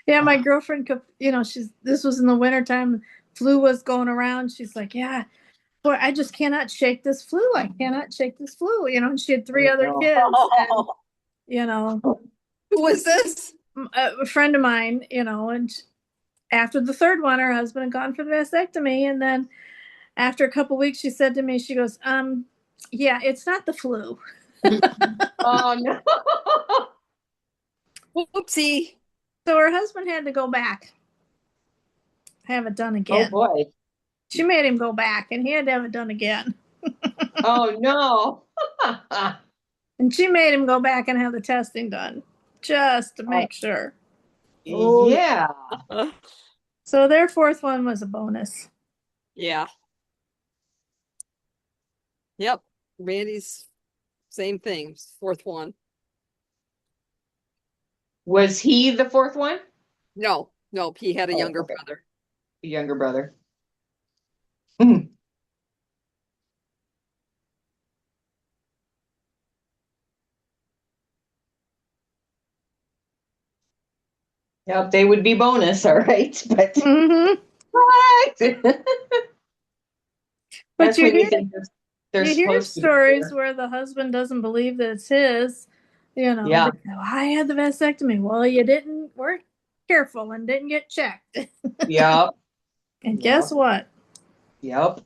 Yeah, my girlfriend, this was in the wintertime, flu was going around. She's like, yeah, boy, I just cannot shake this flu. I cannot shake this flu. And she had 3 other kids. And, Who was this? a friend of mine, and after the third one, her husband had gone for the vasectomy. And then after a couple weeks, she said to me, she goes, yeah, it's not the flu. Oh no. Whoopsie. So her husband had to go back, have it done Oh again. boy. She made him go back, and he had to have it done again. Oh no. And she made him go back and have the testing done just to make sure. Oh. Yeah. So their fourth one was a bonus. Yeah. Yep. Randy's same thing. Fourth one. Was he the fourth one? No, he had a Oh, younger okay. brother. The younger brother. Hmm. Yep, they would be bonus, all right. But Mm-hmm. what? But That's you when you hear, think they're you hear supposed to be stories there. where the husband doesn't believe that it's his. Yeah. They go, I had the vasectomy. Well, you weren't careful and didn't get checked. Yep. And guess what? Yep.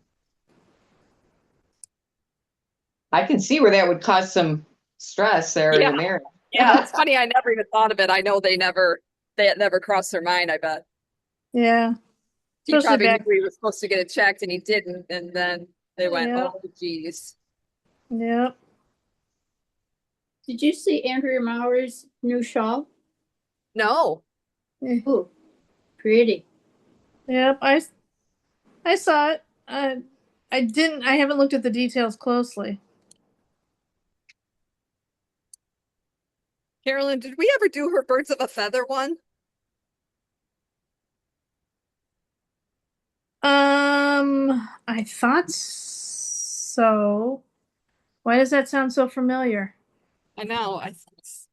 I can see where that would cause some stress there in Yeah. the marriage. Yeah, it's funny. I never even thought of it. I know they had never crossed their mind, I bet. Yeah. He Especially probably back. knew he was supposed to get it checked and he didn't. And then they went, Yeah. oh, geez. Yep. Did you see Andrea Maury's new shawl? No. Ooh, pretty. Yep. I saw it. I haven't looked at the details closely. Carolyn, did we ever do her Birds of a Feather one? I thought so. Why does that sound so familiar? I know.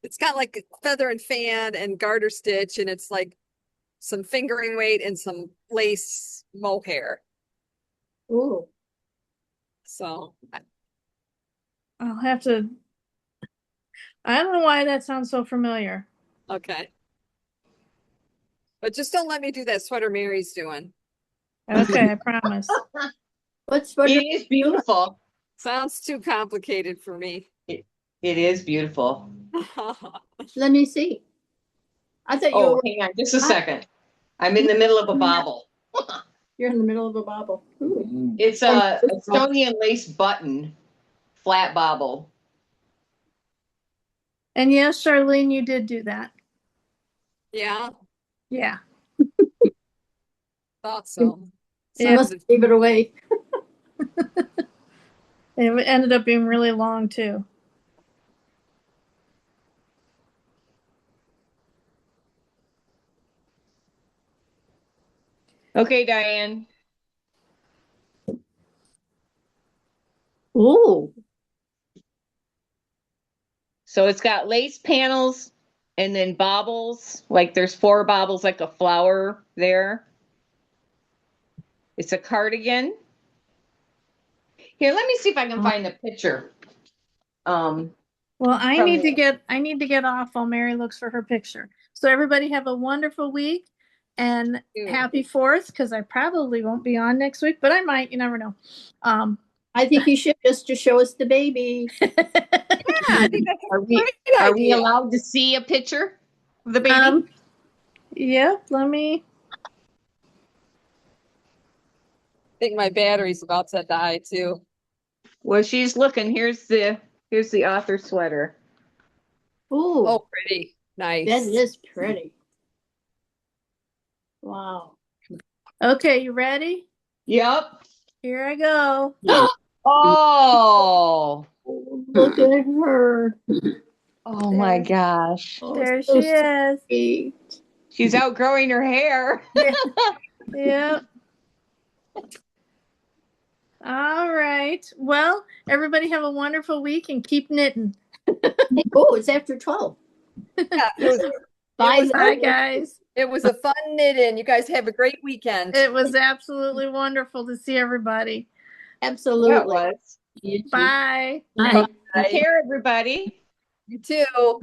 It's got like a feather and fan and garter stitch, and it's like some fingering weight and some lace mohair. Ooh. So I'll have to. I don't know why that sounds so familiar. okay. But just don't let me do that sweater Mary's doing. Okay, I promise. What's what? It is beautiful. Sounds too complicated for me. It is beautiful. Let me see. I thought you Oh, were, hang on just a second. I'm in the middle of a bobble. you're in the middle of a bobble. Ooh. It's a Estonian lace button, flat bobble. And yes, Charlene, you did do that. Yeah. Yeah. Thought so. She Yeah. must gave it away. It ended up being really long too. Okay, Diane. Ooh. So it's got lace panels and then baubles. Like there's 4 baubles like a flower there. It's a cardigan. Here, let me see if I can find the picture. Well, I From need to the- get off while Mary looks for her picture. So everybody have a wonderful week and You. happy 4th, because I probably won't be on next week, but I might, you never know. I think you should just to show us the baby. Yeah, I think that's a Are we great are we idea. allowed to see a picture of the baby? Yep, let me. I think my battery's about to die too. Well, she's looking. Here's the author sweater. Ooh, Oh, pretty. Nice. that is pretty. Wow. Okay, you ready? Yep. Here I go. Oh. Look at her. Oh my gosh. Oh, There so she is. sweet. She's outgrowing her hair. Yep. All right. Well, everybody have a wonderful week and keep knitting. Oh, it's after 12. Yeah, it Bye. was- Bye, guys. was a fun knit-in. You guys have a great weekend. It was absolutely wonderful to see everybody. Absolutely. Yeah, it was. You too. Bye. Bye. Take care, everybody. You too.